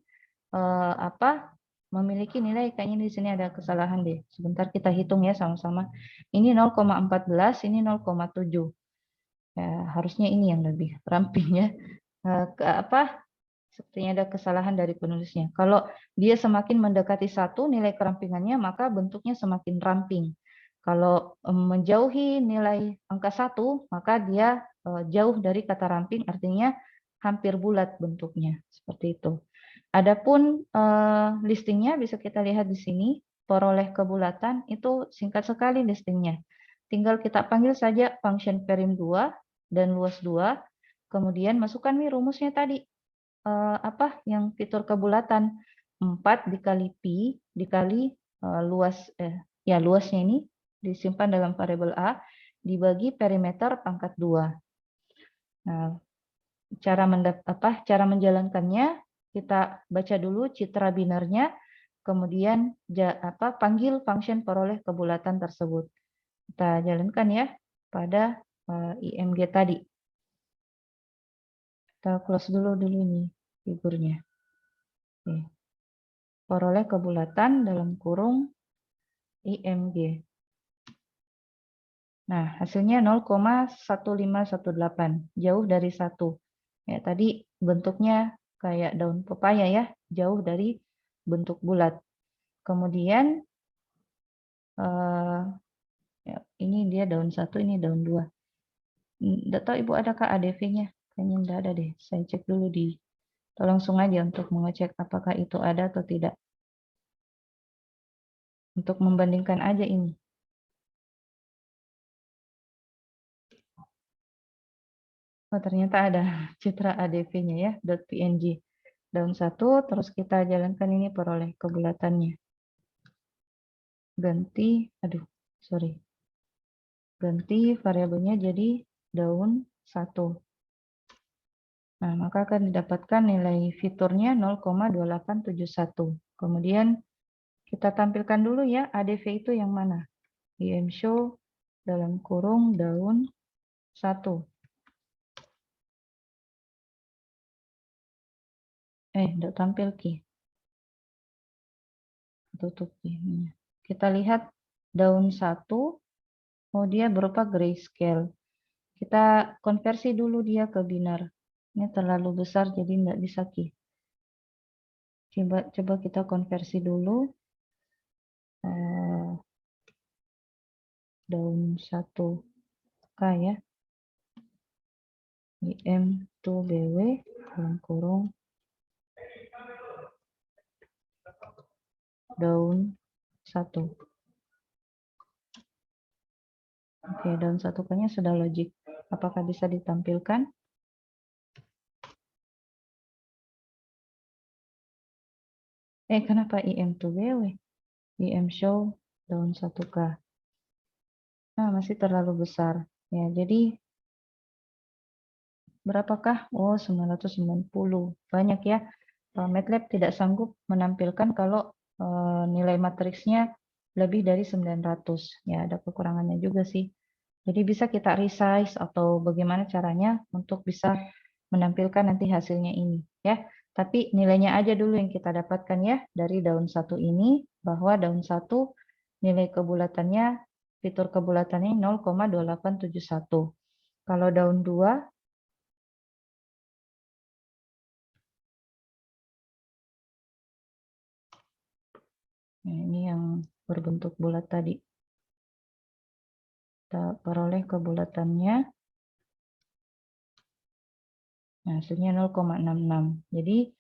memiliki nilai, kayaknya di sini ada kesalahan deh. Sebentar kita hitung ya sama-sama. Ini 0,14, ini 0,7. Ya, harusnya ini yang lebih ramping ya. Sepertinya ada kesalahan dari penulisnya. Kalau dia semakin mendekati 1 nilai kerampingannya, maka bentuknya semakin ramping. Kalau menjauhi nilai angka 1, maka dia jauh dari kata ramping, artinya hampir bulat bentuknya. Seperti itu. Adapun listingnya bisa kita lihat di sini. Peroleh kebulatan itu singkat sekali listingnya. Tinggal kita panggil saja function perim 2 dan luas 2. Kemudian masukkan nih rumusnya tadi. Yang fitur kebulatan 4 dikali pi dikali luasnya ini disimpan dalam variabel A dibagi perimeter pangkat 2. Nah, cara menjalankannya kita baca dulu citra binarnya, kemudian panggil function peroleh kebulatan tersebut. Kita jalankan ya pada IMG tadi. Kita close dulu ini figurnya. Oke. peroleh kebulatan dalam kurung IMG. Nah, hasilnya 0,1518, jauh dari 1. Ya, tadi bentuknya kayak daun pepaya ya, jauh dari bentuk bulat. Kemudian ya, ini dia daun 1, ini daun 2. Tidak tahu Ibu adakah ADV-nya? Kayaknya tidak ada deh. Saya cek dulu langsung aja untuk mengecek apakah itu ada atau tidak. Untuk membandingkan aja ini. Oh, ternyata ada citra ADV-nya ya, .png. Daun 1, terus kita jalankan ini peroleh kebulatannya. Ganti variabelnya jadi daun 1. Nah, maka akan didapatkan nilai fiturnya 0,2871. Kemudian kita tampilkan dulu ya ADV itu yang mana. IMShow dalam kurung daun 1. Tidak tampil Ki. Tutup ini. Kita lihat daun 1, oh dia berupa grayscale. Kita konversi dulu dia ke binar. Ini terlalu besar jadi tidak bisa Ki. Coba kita konversi dulu. Daun 1K ya. IM2BW dalam kurung daun 1. Oke, daun 1K-nya sudah logik. Apakah bisa ditampilkan? Kenapa IM2BW? IMShow daun 1K. Nah, masih terlalu besar. Ya, jadi berapakah? Oh, 990. Banyak ya. MATLAB tidak sanggup menampilkan kalau nilai matriksnya lebih dari 900. Ya, ada kekurangannya juga sih. Jadi bisa kita resize atau bagaimana caranya untuk bisa menampilkan nanti hasilnya ini ya. Tapi nilainya aja dulu yang kita dapatkan ya dari daun 1 ini, bahwa daun 1 nilai kebulatannya, fitur kebulatannya 0,2871. Kalau daun 2 ini yang berbentuk bulat tadi. Kita peroleh kebulatannya. Nah, hasilnya 0,66. Jadi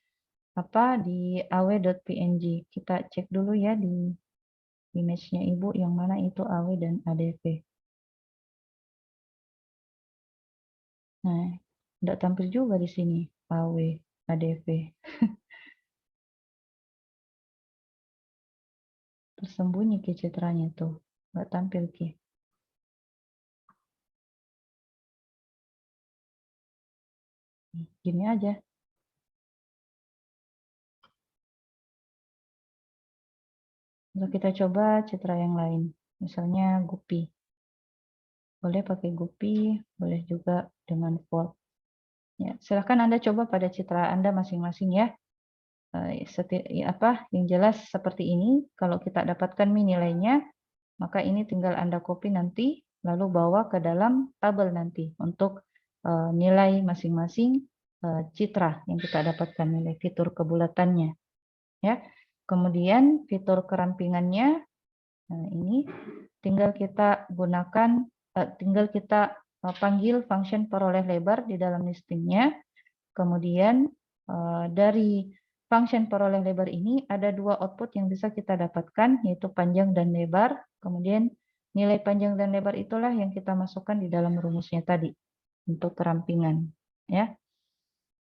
apa di aw.png. Kita cek dulu ya di image-nya Ibu yang mana itu AW dan ADV. Nah, tidak tampil juga di sini AW, ADV. Tersembunyi Ki citranya tuh. Nggak tampil Ki. Gini aja. Lalu kita coba citra yang lain. Misalnya Guppy. Boleh pakai Guppy, boleh juga dengan Volt. Ya, silahkan Anda coba pada citra Anda masing-masing ya. Yang jelas seperti ini. Kalau kita dapatkan nilainya, maka ini tinggal Anda copy nanti, lalu bawa ke dalam tabel nanti untuk nilai masing-masing citra yang kita dapatkan, nilai fitur kebulatannya. Ya. Kemudian fitur kerampingannya, nah ini tinggal kita gunakan, tinggal kita panggil function peroleh lebar di dalam listingnya. Kemudian dari function peroleh lebar ini ada 2 output yang bisa kita dapatkan, yaitu panjang dan lebar. Kemudian nilai panjang dan lebar itulah yang kita masukkan di dalam rumusnya tadi untuk kerampingan. Ya.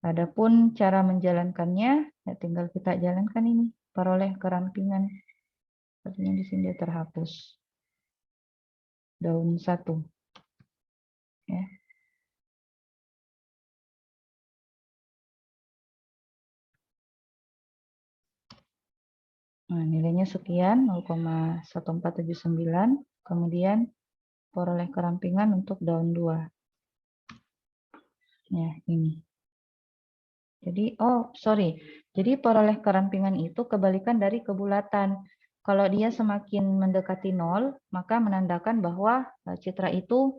Adapun cara menjalankannya, ya tinggal kita jalankan ini, peroleh kerampingan. Sepertinya di sini dia terhapus. Daun 1. Ya. Nah, nilainya sekian, 0,1479. Kemudian peroleh kerampingan untuk daun 2. Ya, ini. Jadi, jadi peroleh kerampingan itu kebalikan dari kebulatan. Kalau dia semakin mendekati 0, maka menandakan bahwa citra itu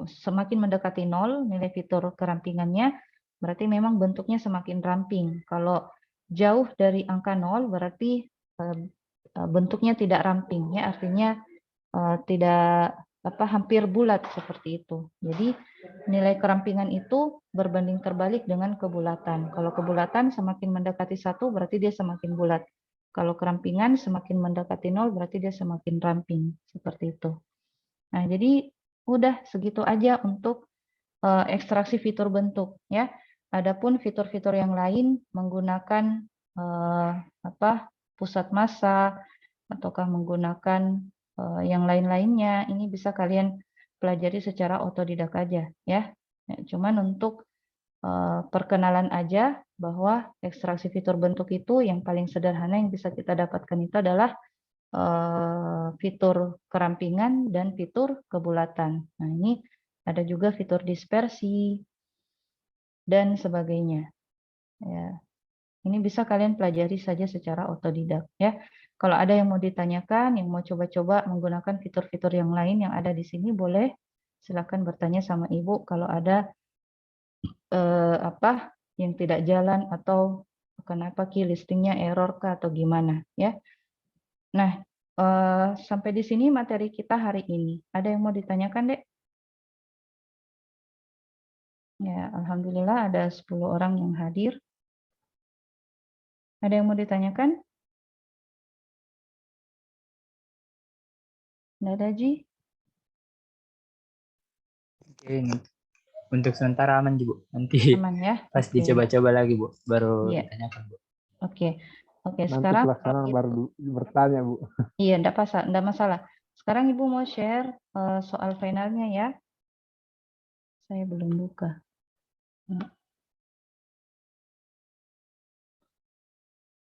semakin mendekati 0, nilai fitur kerampingannya, berarti memang bentuknya semakin ramping. Kalau jauh dari angka 0, berarti bentuknya tidak ramping, ya, artinya tidak hampir bulat seperti itu. Jadi nilai kerampingan itu berbanding terbalik dengan kebulatan. Kalau kebulatan semakin mendekati 1 berarti dia semakin bulat. Kalau kerampingan semakin mendekati 0 berarti dia semakin ramping, seperti itu. Nah, jadi udah segitu aja untuk ekstraksi fitur bentuk, ya. Adapun fitur-fitur yang lain menggunakan pusat massa ataukah menggunakan yang lain-lainnya, ini bisa kalian pelajari secara otodidak aja, ya. Cuman untuk perkenalan aja bahwa ekstraksi fitur bentuk itu yang paling sederhana yang bisa kita dapatkan itu adalah fitur kerampingan dan fitur kebulatan. Nah, ini ada juga fitur dispersi dan sebagainya. Ya, ini bisa kalian pelajari saja secara otodidak, ya. Kalau ada yang mau ditanyakan, yang mau coba-coba menggunakan fitur-fitur yang lain yang ada di sini, boleh silakan bertanya sama Ibu kalau ada yang tidak jalan atau kenapa key listingnya error kah atau gimana, ya. Nah, sampai di sini materi kita hari ini. Ada yang mau ditanyakan, Dek? Ya, alhamdulillah ada 10 orang yang hadir. Ada yang mau ditanyakan? Nggak ada, Ji? Oke, untuk sementara aman, Bu. Nanti Aman ya? pas Oke. dicoba-coba lagi, Bu, baru Iya. ditanyakan, Bu. Oke. Oke, Nanti sekarang pelaksanaan baru bertanya, Bu. iya, enggak masalah. Sekarang Ibu mau share soal finalnya ya. Saya belum buka.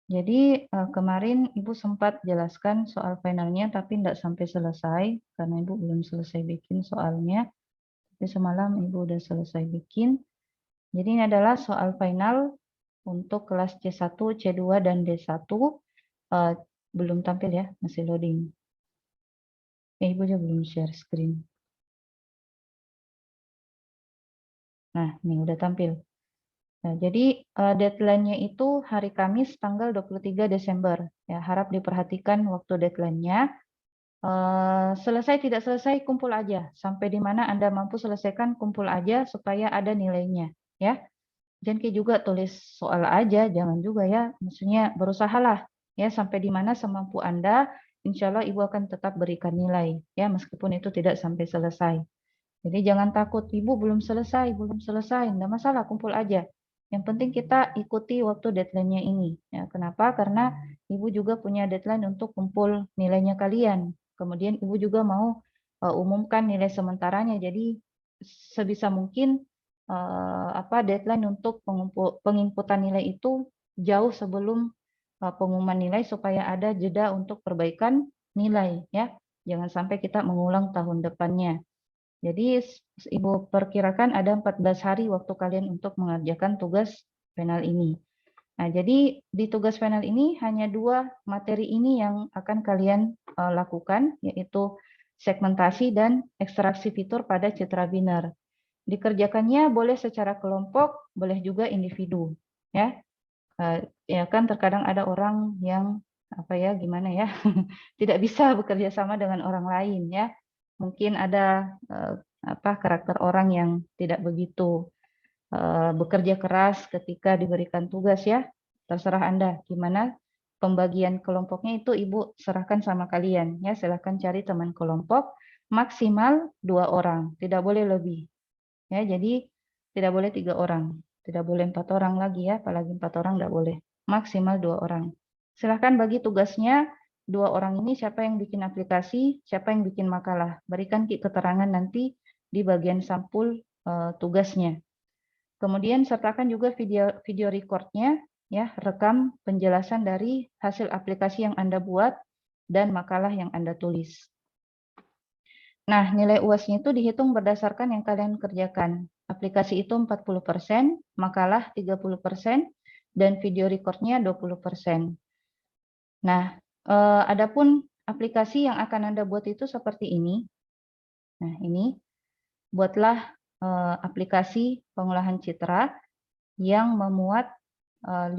Jadi kemarin Ibu sempat jelaskan soal finalnya tapi tidak sampai selesai karena Ibu belum selesai bikin soalnya. Tapi semalam Ibu udah selesai bikin. Jadi ini adalah soal final untuk kelas C1, C2, dan D1. Belum tampil ya, masih loading. Ibu juga belum share screen. Nah, ini udah tampil. Nah, jadi deadline-nya itu hari Kamis tanggal 23 Desember. Ya, harap diperhatikan waktu deadline-nya. Selesai tidak selesai kumpul aja. Sampai di mana Anda mampu selesaikan kumpul aja supaya ada nilainya, ya. Jangan kayak juga tulis soal aja, jangan juga ya. Maksudnya berusahalah ya sampai di mana semampu Anda, insya Allah Ibu akan tetap berikan nilai ya meskipun itu tidak sampai selesai. Jadi jangan takut, Ibu belum selesai, enggak masalah, kumpul aja. Yang penting kita ikuti waktu deadline-nya ini. Ya, kenapa? Karena Ibu juga punya deadline untuk kumpul nilainya kalian. Kemudian Ibu juga mau umumkan nilai sementaranya. Jadi sebisa mungkin deadline untuk penginputan nilai itu jauh sebelum pengumuman nilai supaya ada jeda untuk perbaikan nilai ya. Jangan sampai kita mengulang tahun depannya. Jadi Ibu perkirakan ada 14 hari waktu kalian untuk mengerjakan tugas final ini. Nah, jadi di tugas final ini hanya 2 materi ini yang akan kalian lakukan, yaitu segmentasi dan ekstraksi fitur pada citra biner. Dikerjakannya boleh secara kelompok, boleh juga individu, ya. Ya kan terkadang ada orang yang gimana ya, tidak bisa bekerja sama dengan orang lain ya. Mungkin ada karakter orang yang tidak begitu bekerja keras ketika diberikan tugas ya. Terserah Anda gimana pembagian kelompoknya itu Ibu serahkan sama kalian ya. Silahkan cari teman kelompok maksimal 2 orang, tidak boleh lebih. Ya, jadi tidak boleh 3 orang, tidak boleh 4 orang lagi ya, apalagi 4 orang tidak boleh. Maksimal 2 orang. Silahkan bagi tugasnya 2 orang ini siapa yang bikin aplikasi, siapa yang bikin makalah. Berikan keterangan nanti di bagian sampul tugasnya. Kemudian sertakan juga video recordnya, ya, rekam penjelasan dari hasil aplikasi yang Anda buat dan makalah yang Anda tulis. Nah, nilai UASnya itu dihitung berdasarkan yang kalian kerjakan. Aplikasi itu 40%, makalah 30%, dan video recordnya 20%. Nah, adapun aplikasi yang akan Anda buat itu seperti ini. Nah, ini buatlah aplikasi pengolahan citra yang memuat 5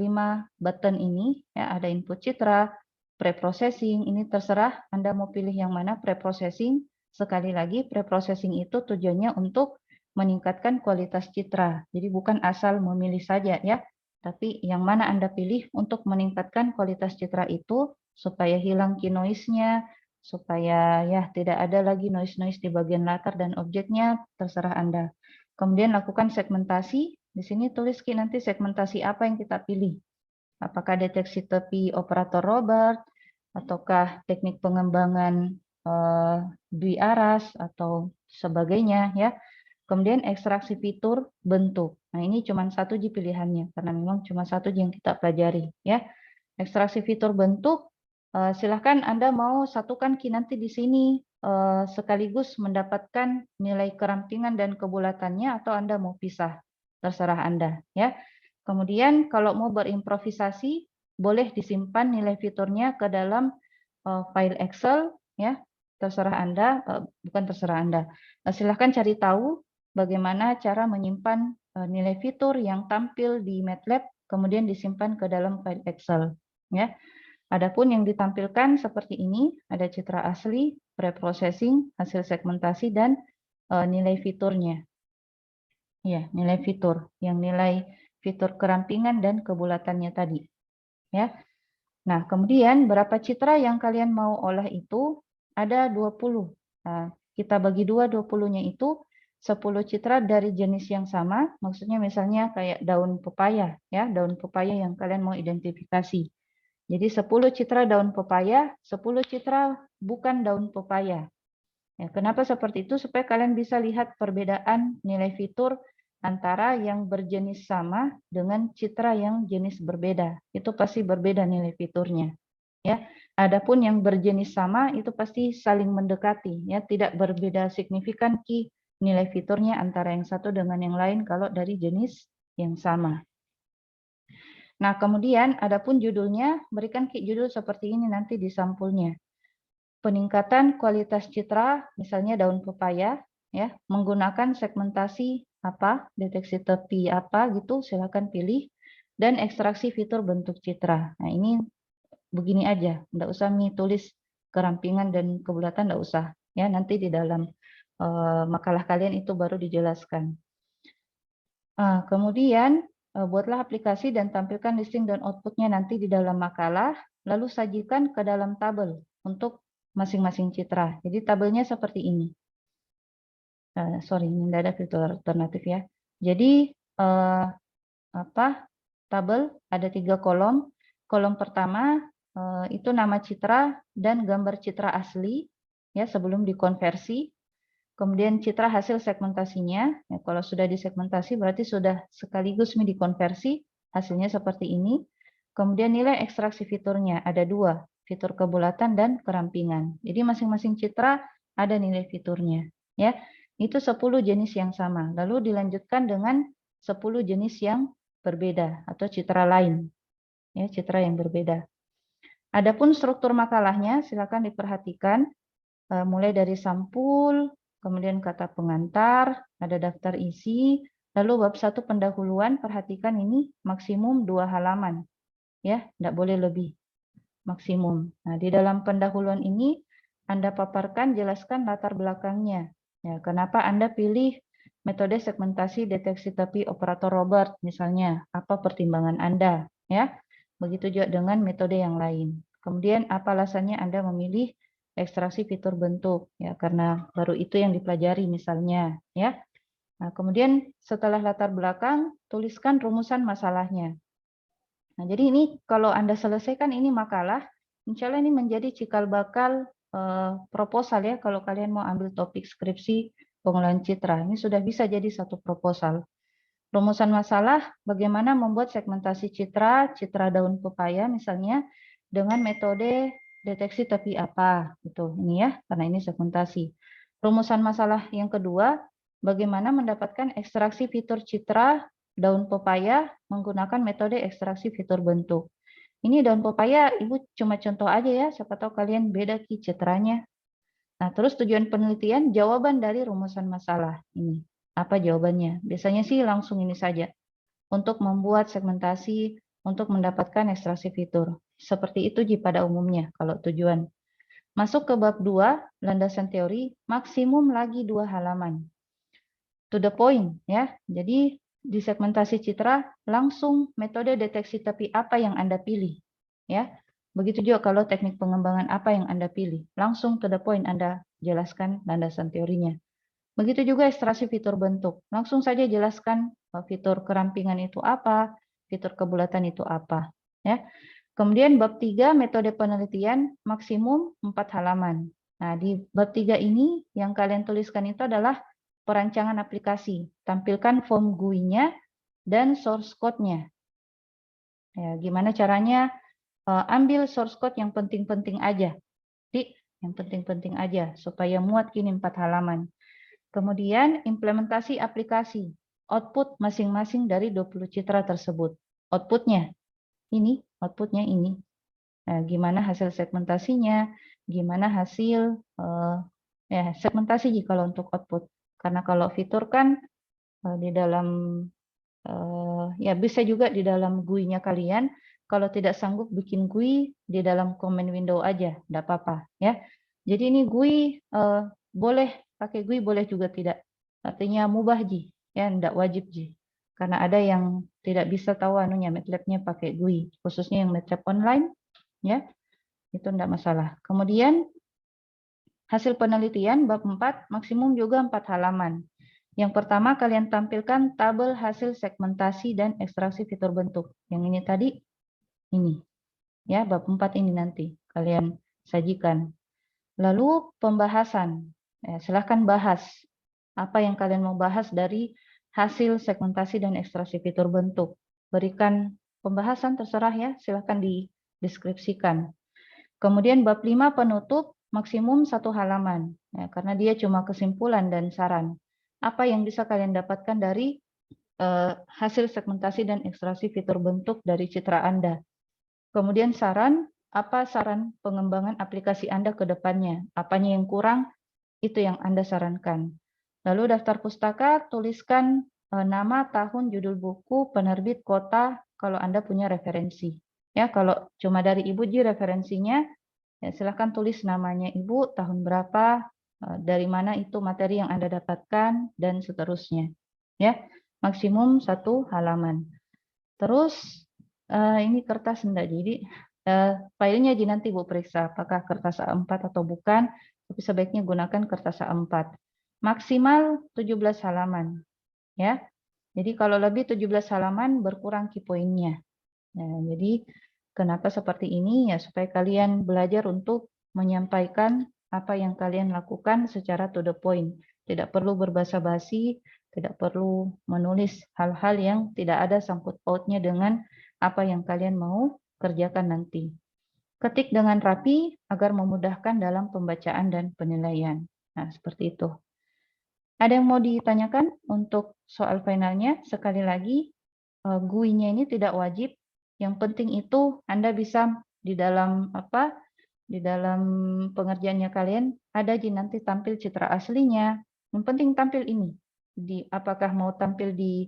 button ini, ya, ada input citra, pre-processing, ini terserah Anda mau pilih yang mana pre-processing. Sekali lagi, pre-processing itu tujuannya untuk meningkatkan kualitas citra. Jadi bukan asal memilih saja ya, tapi yang mana Anda pilih untuk meningkatkan kualitas citra itu supaya hilang key noise-nya, supaya ya tidak ada lagi noise-noise di bagian latar dan objeknya, terserah Anda. Kemudian lakukan segmentasi. Di sini tulis nanti segmentasi apa yang kita pilih. Apakah deteksi tepi operator Robert, ataukah teknik pengembangan duiaras atau sebagainya ya. Kemudian ekstraksi fitur bentuk. Nah, ini cuma satu pilihannya karena memang cuma satu yang kita pelajari ya. Ekstraksi fitur bentuk, silahkan Anda mau satukan nanti di sini sekaligus mendapatkan nilai kerampingan dan kebulatannya atau Anda mau pisah, terserah Anda ya. Kemudian kalau mau berimprovisasi boleh disimpan nilai fiturnya ke dalam file Excel ya, terserah Anda, bukan terserah Anda. Silahkan cari tahu bagaimana cara menyimpan nilai fitur yang tampil di MATLAB kemudian disimpan ke dalam file Excel ya. Adapun yang ditampilkan seperti ini, ada citra asli, pre-processing, hasil segmentasi, dan nilai fiturnya. Ya, nilai fitur, yang nilai fitur kerampingan dan kebulatannya tadi. Ya. Nah, kemudian berapa citra yang kalian mau olah itu? Ada 20. Nah, kita bagi dua 20-nya itu 10 citra dari jenis yang sama, maksudnya misalnya kayak daun pepaya, ya, daun pepaya yang kalian mau identifikasi. Jadi 10 citra daun pepaya, 10 citra bukan daun pepaya. Ya, kenapa seperti itu? Supaya kalian bisa lihat perbedaan nilai fitur antara yang berjenis sama dengan citra yang jenis berbeda. Itu pasti berbeda nilai fiturnya. Ya, adapun yang berjenis sama itu pasti saling mendekati, ya, tidak berbeda signifikan nilai fiturnya antara yang satu dengan yang lain kalau dari jenis yang sama. Nah, kemudian adapun judulnya, berikan judul seperti ini nanti di sampulnya. Peningkatan kualitas citra, misalnya daun pepaya, ya, menggunakan segmentasi apa, deteksi tepi apa gitu, silakan pilih, dan ekstraksi fitur bentuk citra. Nah, ini begini aja, enggak usah tulis kerampingan dan kebulatan, enggak usah. Ya, nanti di dalam makalah kalian itu baru dijelaskan. Kemudian buatlah aplikasi dan tampilkan listing dan outputnya nanti di dalam makalah, lalu sajikan ke dalam tabel untuk masing-masing citra. Jadi tabelnya seperti ini. Sorry, ini tidak ada fitur alternatif ya. Jadi tabel ada 3 kolom. Kolom pertama itu nama citra dan gambar citra asli ya sebelum dikonversi. Kemudian citra hasil segmentasinya, ya, kalau sudah disegmentasi berarti sudah sekaligus dikonversi, hasilnya seperti ini. Kemudian nilai ekstraksi fiturnya, ada 2, fitur kebulatan dan kerampingan. Jadi masing-masing citra ada nilai fiturnya. Ya, itu 10 jenis yang sama, lalu dilanjutkan dengan 10 jenis yang berbeda atau citra lain. Ya, citra yang berbeda. Adapun struktur makalahnya, silakan diperhatikan, mulai dari sampul, kemudian kata pengantar, ada daftar isi, lalu bab 1 pendahuluan, perhatikan ini maksimum 2 halaman. Ya, tidak boleh lebih, maksimum. Nah, di dalam pendahuluan ini Anda paparkan, jelaskan latar belakangnya. Ya, kenapa Anda pilih metode segmentasi deteksi tepi operator Robert misalnya, apa pertimbangan Anda, ya. Begitu juga dengan metode yang lain. Kemudian apa alasannya Anda memilih ekstraksi fitur bentuk, ya, karena baru itu yang dipelajari misalnya, ya. Nah, kemudian setelah latar belakang, tuliskan rumusan masalahnya. Nah, jadi ini kalau Anda selesaikan ini makalah, insya Allah ini menjadi cikal bakal proposal ya, kalau kalian mau ambil topik skripsi pengolahan citra, ini sudah bisa jadi satu proposal. Rumusan masalah, bagaimana membuat segmentasi citra, citra daun pepaya misalnya, dengan metode deteksi tepi apa, gitu. Ini ya, karena ini segmentasi. Rumusan masalah yang kedua, bagaimana mendapatkan ekstraksi fitur citra daun pepaya menggunakan metode ekstraksi fitur bentuk. Ini daun pepaya, Ibu cuma contoh aja ya, siapa tahu kalian beda citranya. Nah, terus tujuan penelitian, jawaban dari rumusan masalah. Ini, apa jawabannya? Biasanya sih langsung ini saja. Untuk membuat segmentasi, untuk mendapatkan ekstraksi fitur. Seperti itu pada umumnya, kalau tujuan. Masuk ke bab 2, landasan teori, maksimum lagi 2 halaman. To the point, ya. Jadi, di segmentasi citra, langsung metode deteksi tepi apa yang Anda pilih. Ya. Begitu juga kalau teknik pengembangan apa yang Anda pilih. Langsung to the point Anda jelaskan landasan teorinya. Begitu juga ekstraksi fitur bentuk. Langsung saja jelaskan fitur kerampingan itu apa, fitur kebulatan itu apa. Ya. Kemudian bab 3 metode penelitian maksimum 4 halaman. Nah, di bab 3 ini yang kalian tuliskan itu adalah perancangan aplikasi. Tampilkan form GUI-nya dan source code-nya. Ya, gimana caranya ambil source code yang penting-penting aja. Yang penting-penting aja supaya muat gini 4 halaman. Kemudian implementasi aplikasi. Output masing-masing dari 20 citra tersebut. Outputnya ini. Nah, gimana hasil segmentasinya, gimana hasil segmentasi kalau untuk output. Karena kalau fitur kan di dalam ya bisa juga di dalam GUI-nya kalian. Kalau tidak sanggup bikin GUI di dalam command window aja, tidak apa-apa ya. Jadi ini GUI boleh pakai GUI, boleh juga tidak. Artinya mubah ji, ya tidak wajib ji. Karena ada yang tidak bisa tahu anunya MATLAB-nya pakai GUI, khususnya yang MATLAB online, ya itu tidak masalah. Kemudian hasil penelitian bab 4 maksimum juga 4 halaman. Yang pertama kalian tampilkan tabel hasil segmentasi dan ekstraksi fitur bentuk. Yang ini tadi ini, ya bab 4 ini nanti kalian sajikan. Lalu pembahasan, silahkan bahas apa yang kalian mau bahas dari hasil segmentasi dan ekstraksi fitur bentuk. Berikan pembahasan terserah ya, silahkan dideskripsikan. Kemudian bab 5 penutup maksimum 1 halaman, ya, karena dia cuma kesimpulan dan saran. Apa yang bisa kalian dapatkan dari hasil segmentasi dan ekstraksi fitur bentuk dari citra Anda. Kemudian saran, apa saran pengembangan aplikasi Anda ke depannya? Apanya yang kurang, itu yang Anda sarankan. Lalu daftar pustaka, tuliskan nama, tahun, judul buku, penerbit, kota, kalau Anda punya referensi. Ya, kalau cuma dari Ibu Ji referensinya, ya silahkan tulis namanya Ibu, tahun berapa, dari mana itu materi yang Anda dapatkan, dan seterusnya. Ya, maksimum 1 halaman. Terus ini kertas enggak, jadi filenya Ji nanti Bu periksa apakah kertas A4 atau bukan, tapi sebaiknya gunakan kertas A4. Maksimal 17 halaman. Ya. Jadi kalau lebih 17 halaman berkurang key point-nya. Nah, jadi kenapa seperti ini? Ya supaya kalian belajar untuk menyampaikan apa yang kalian lakukan secara to the point. Tidak perlu berbasa-basi, tidak perlu menulis hal-hal yang tidak ada sangkut pautnya dengan apa yang kalian mau kerjakan nanti. Ketik dengan rapi agar memudahkan dalam pembacaan dan penilaian. Nah, seperti itu. Ada yang mau ditanyakan untuk soal finalnya? Sekali lagi, GUI-nya ini tidak wajib. Yang penting itu Anda bisa di dalam di dalam pengerjaannya kalian ada nanti tampil citra aslinya. Yang penting tampil ini. Apakah mau tampil di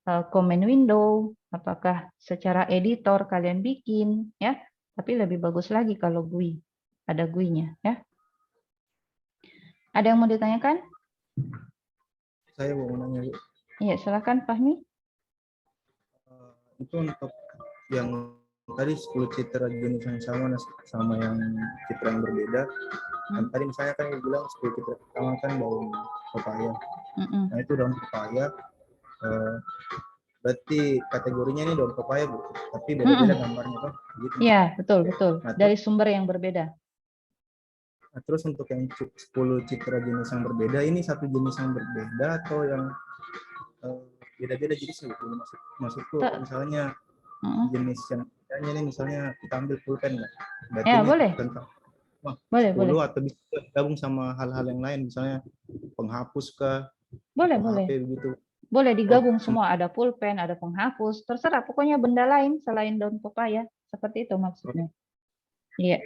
command window, apakah secara editor kalian bikin, ya. Tapi lebih bagus lagi kalau GUI, ada GUI-nya, ya. Ada yang mau ditanyakan? Saya mau nanya, Bu. Iya, silakan Fahmi. Itu untuk yang tadi 10 citra jenis yang sama yang citra yang berbeda. Dan tadi misalnya kan yang bilang 10 citra pertama kan daun pepaya. Nah itu daun pepaya. Berarti kategorinya ini daun pepaya, Bu. Tapi beda-beda gambarnya kan? Gitu. Iya, betul. Nah, dari sumber yang berbeda. Nah, terus untuk yang 10 citra jenis yang berbeda, ini satu jenis yang berbeda atau yang beda-beda jenisnya? Maksudku misalnya jenis yang ini misalnya kita ambil pulpen nggak? Ya, boleh. Boleh, 10 boleh. atau bisa gabung sama hal-hal yang lain, misalnya penghapus kah, Boleh, atau boleh. HP begitu. Boleh digabung semua, ada pulpen, ada penghapus, terserah. Pokoknya benda lain selain daun pepaya. Seperti itu maksudnya. Iya.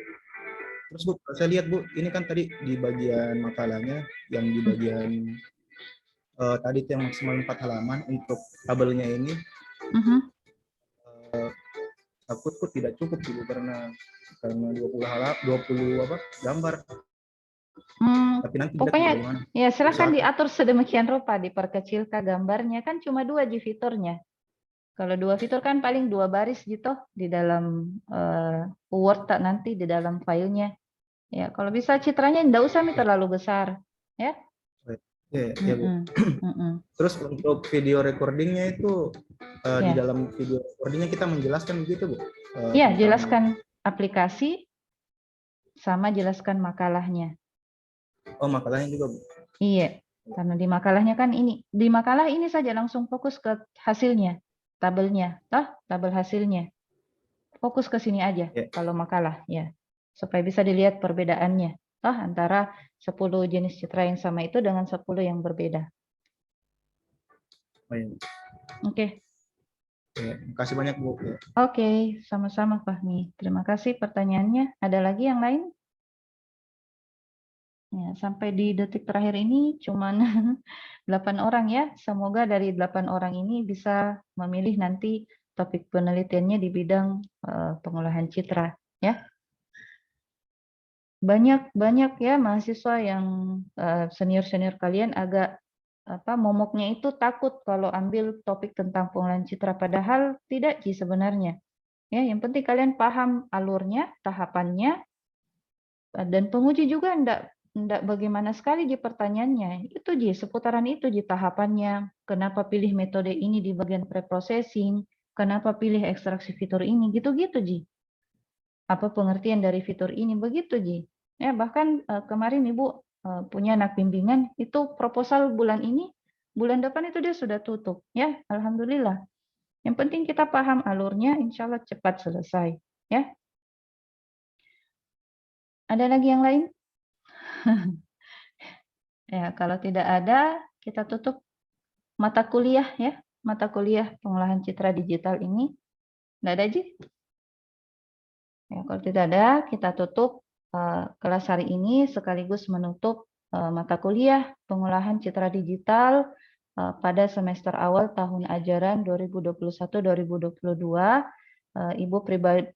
Terus Bu, saya lihat Bu, ini kan tadi di bagian makalahnya, yang di bagian tadi itu yang maksimal 4 halaman untuk tabelnya ini, takutku tidak cukup gitu karena 20 gambar. Tapi nanti dilihat Pokoknya bagaimana. ya silahkan Usahakan. diatur sedemikian rupa, diperkecil ke gambarnya, kan cuma 2 fiturnya. Kalau 2 fitur kan paling 2 baris gitu di dalam Word nanti di dalam filenya. Ya, kalau bisa citranya enggak usah terlalu besar, ya. Ya, Bu. Terus untuk video recordingnya itu di dalam video recordingnya kita menjelaskan begitu Bu? Iya, jelaskan aplikasi sama jelaskan makalahnya. Oh, makalahnya juga Bu? Iya, karena di makalahnya kan di makalah ini saja langsung fokus ke hasilnya, tabelnya, tabel hasilnya. Fokus ke sini aja kalau makalah, ya. Supaya bisa dilihat perbedaannya, antara 10 jenis citra yang sama itu dengan 10 yang berbeda. Oke. Terima kasih banyak Bu. Oke, sama-sama Fahmi. Terima kasih pertanyaannya. Ada lagi yang lain? Ya, sampai di detik terakhir ini cuman 8 orang ya. Semoga dari 8 orang ini bisa memilih nanti topik penelitiannya di bidang pengolahan citra ya. Banyak ya mahasiswa yang senior-senior kalian agak momoknya itu takut kalau ambil topik tentang pengolahan citra, padahal tidak sih sebenarnya. Ya, yang penting kalian paham alurnya, tahapannya, dan penguji juga enggak bagaimana sekali di pertanyaannya. Itu Ji, seputaran itu Ji tahapannya. Kenapa pilih metode ini di bagian preprocessing? Kenapa pilih ekstraksi fitur ini? Gitu-gitu Ji. Apa pengertian dari fitur ini? Begitu Ji. Ya, bahkan kemarin Ibu punya anak bimbingan, itu proposal bulan ini, bulan depan itu dia sudah tutup. Ya, alhamdulillah. Yang penting kita paham alurnya, insya Allah cepat selesai. Ya. Ada lagi yang lain? Ya, kalau tidak ada, kita tutup mata kuliah ya, mata kuliah pengolahan citra digital ini. Tidak ada Ji? Ya, kalau tidak ada, kita tutup kelas hari ini sekaligus menutup mata kuliah pengolahan citra digital pada semester awal tahun ajaran 2021-2022. Ibu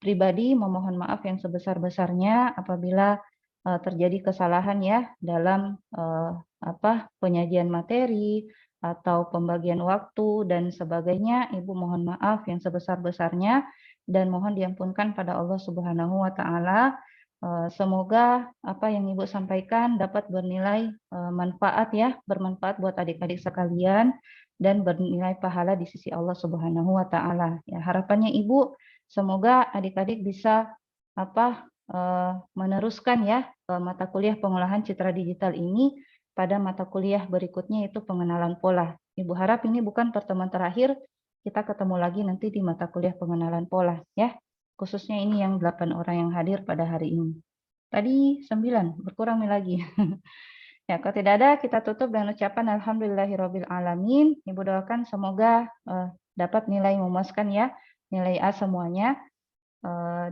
pribadi memohon maaf yang sebesar-besarnya apabila terjadi kesalahan ya dalam penyajian materi atau pembagian waktu dan sebagainya. Ibu mohon maaf yang sebesar-besarnya dan mohon diampunkan pada Allah Subhanahu wa taala. Semoga apa yang Ibu sampaikan dapat bernilai manfaat ya, bermanfaat buat adik-adik sekalian dan bernilai pahala di sisi Allah Subhanahu wa taala. Ya, harapannya Ibu semoga adik-adik bisa meneruskan ya mata kuliah pengolahan citra digital ini pada mata kuliah berikutnya, yaitu pengenalan pola. Ibu harap ini bukan pertemuan terakhir, kita ketemu lagi nanti di mata kuliah pengenalan pola ya. Khususnya ini yang 8 orang yang hadir pada hari ini. Tadi 9, berkurang lagi. Ya, kalau tidak ada, kita tutup dengan ucapan Alhamdulillahirabbil alamin. Ibu doakan semoga dapat nilai memuaskan ya, nilai A semuanya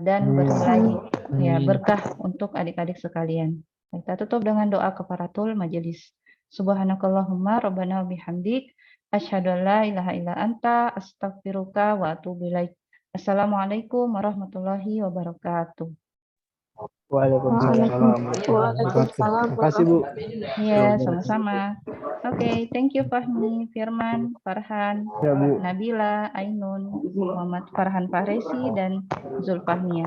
dan bernilai ya berkah untuk adik-adik sekalian. Kita tutup dengan doa kafaratul majelis. Subhanakallahumma rabbana bihamdik asyhadu an la ilaha illa anta astaghfiruka wa atubu ilaik. Assalamualaikum warahmatullahi wabarakatuh. Waalaikumsalam warahmatullahi wabarakatuh. Terima kasih Bu. Iya, sama-sama. Oke, thank you Fahmi, Firman, Farhan, Ya Bu. Nabila, Ainun, Muhammad Farhan Fahresi, dan Zulfahmia.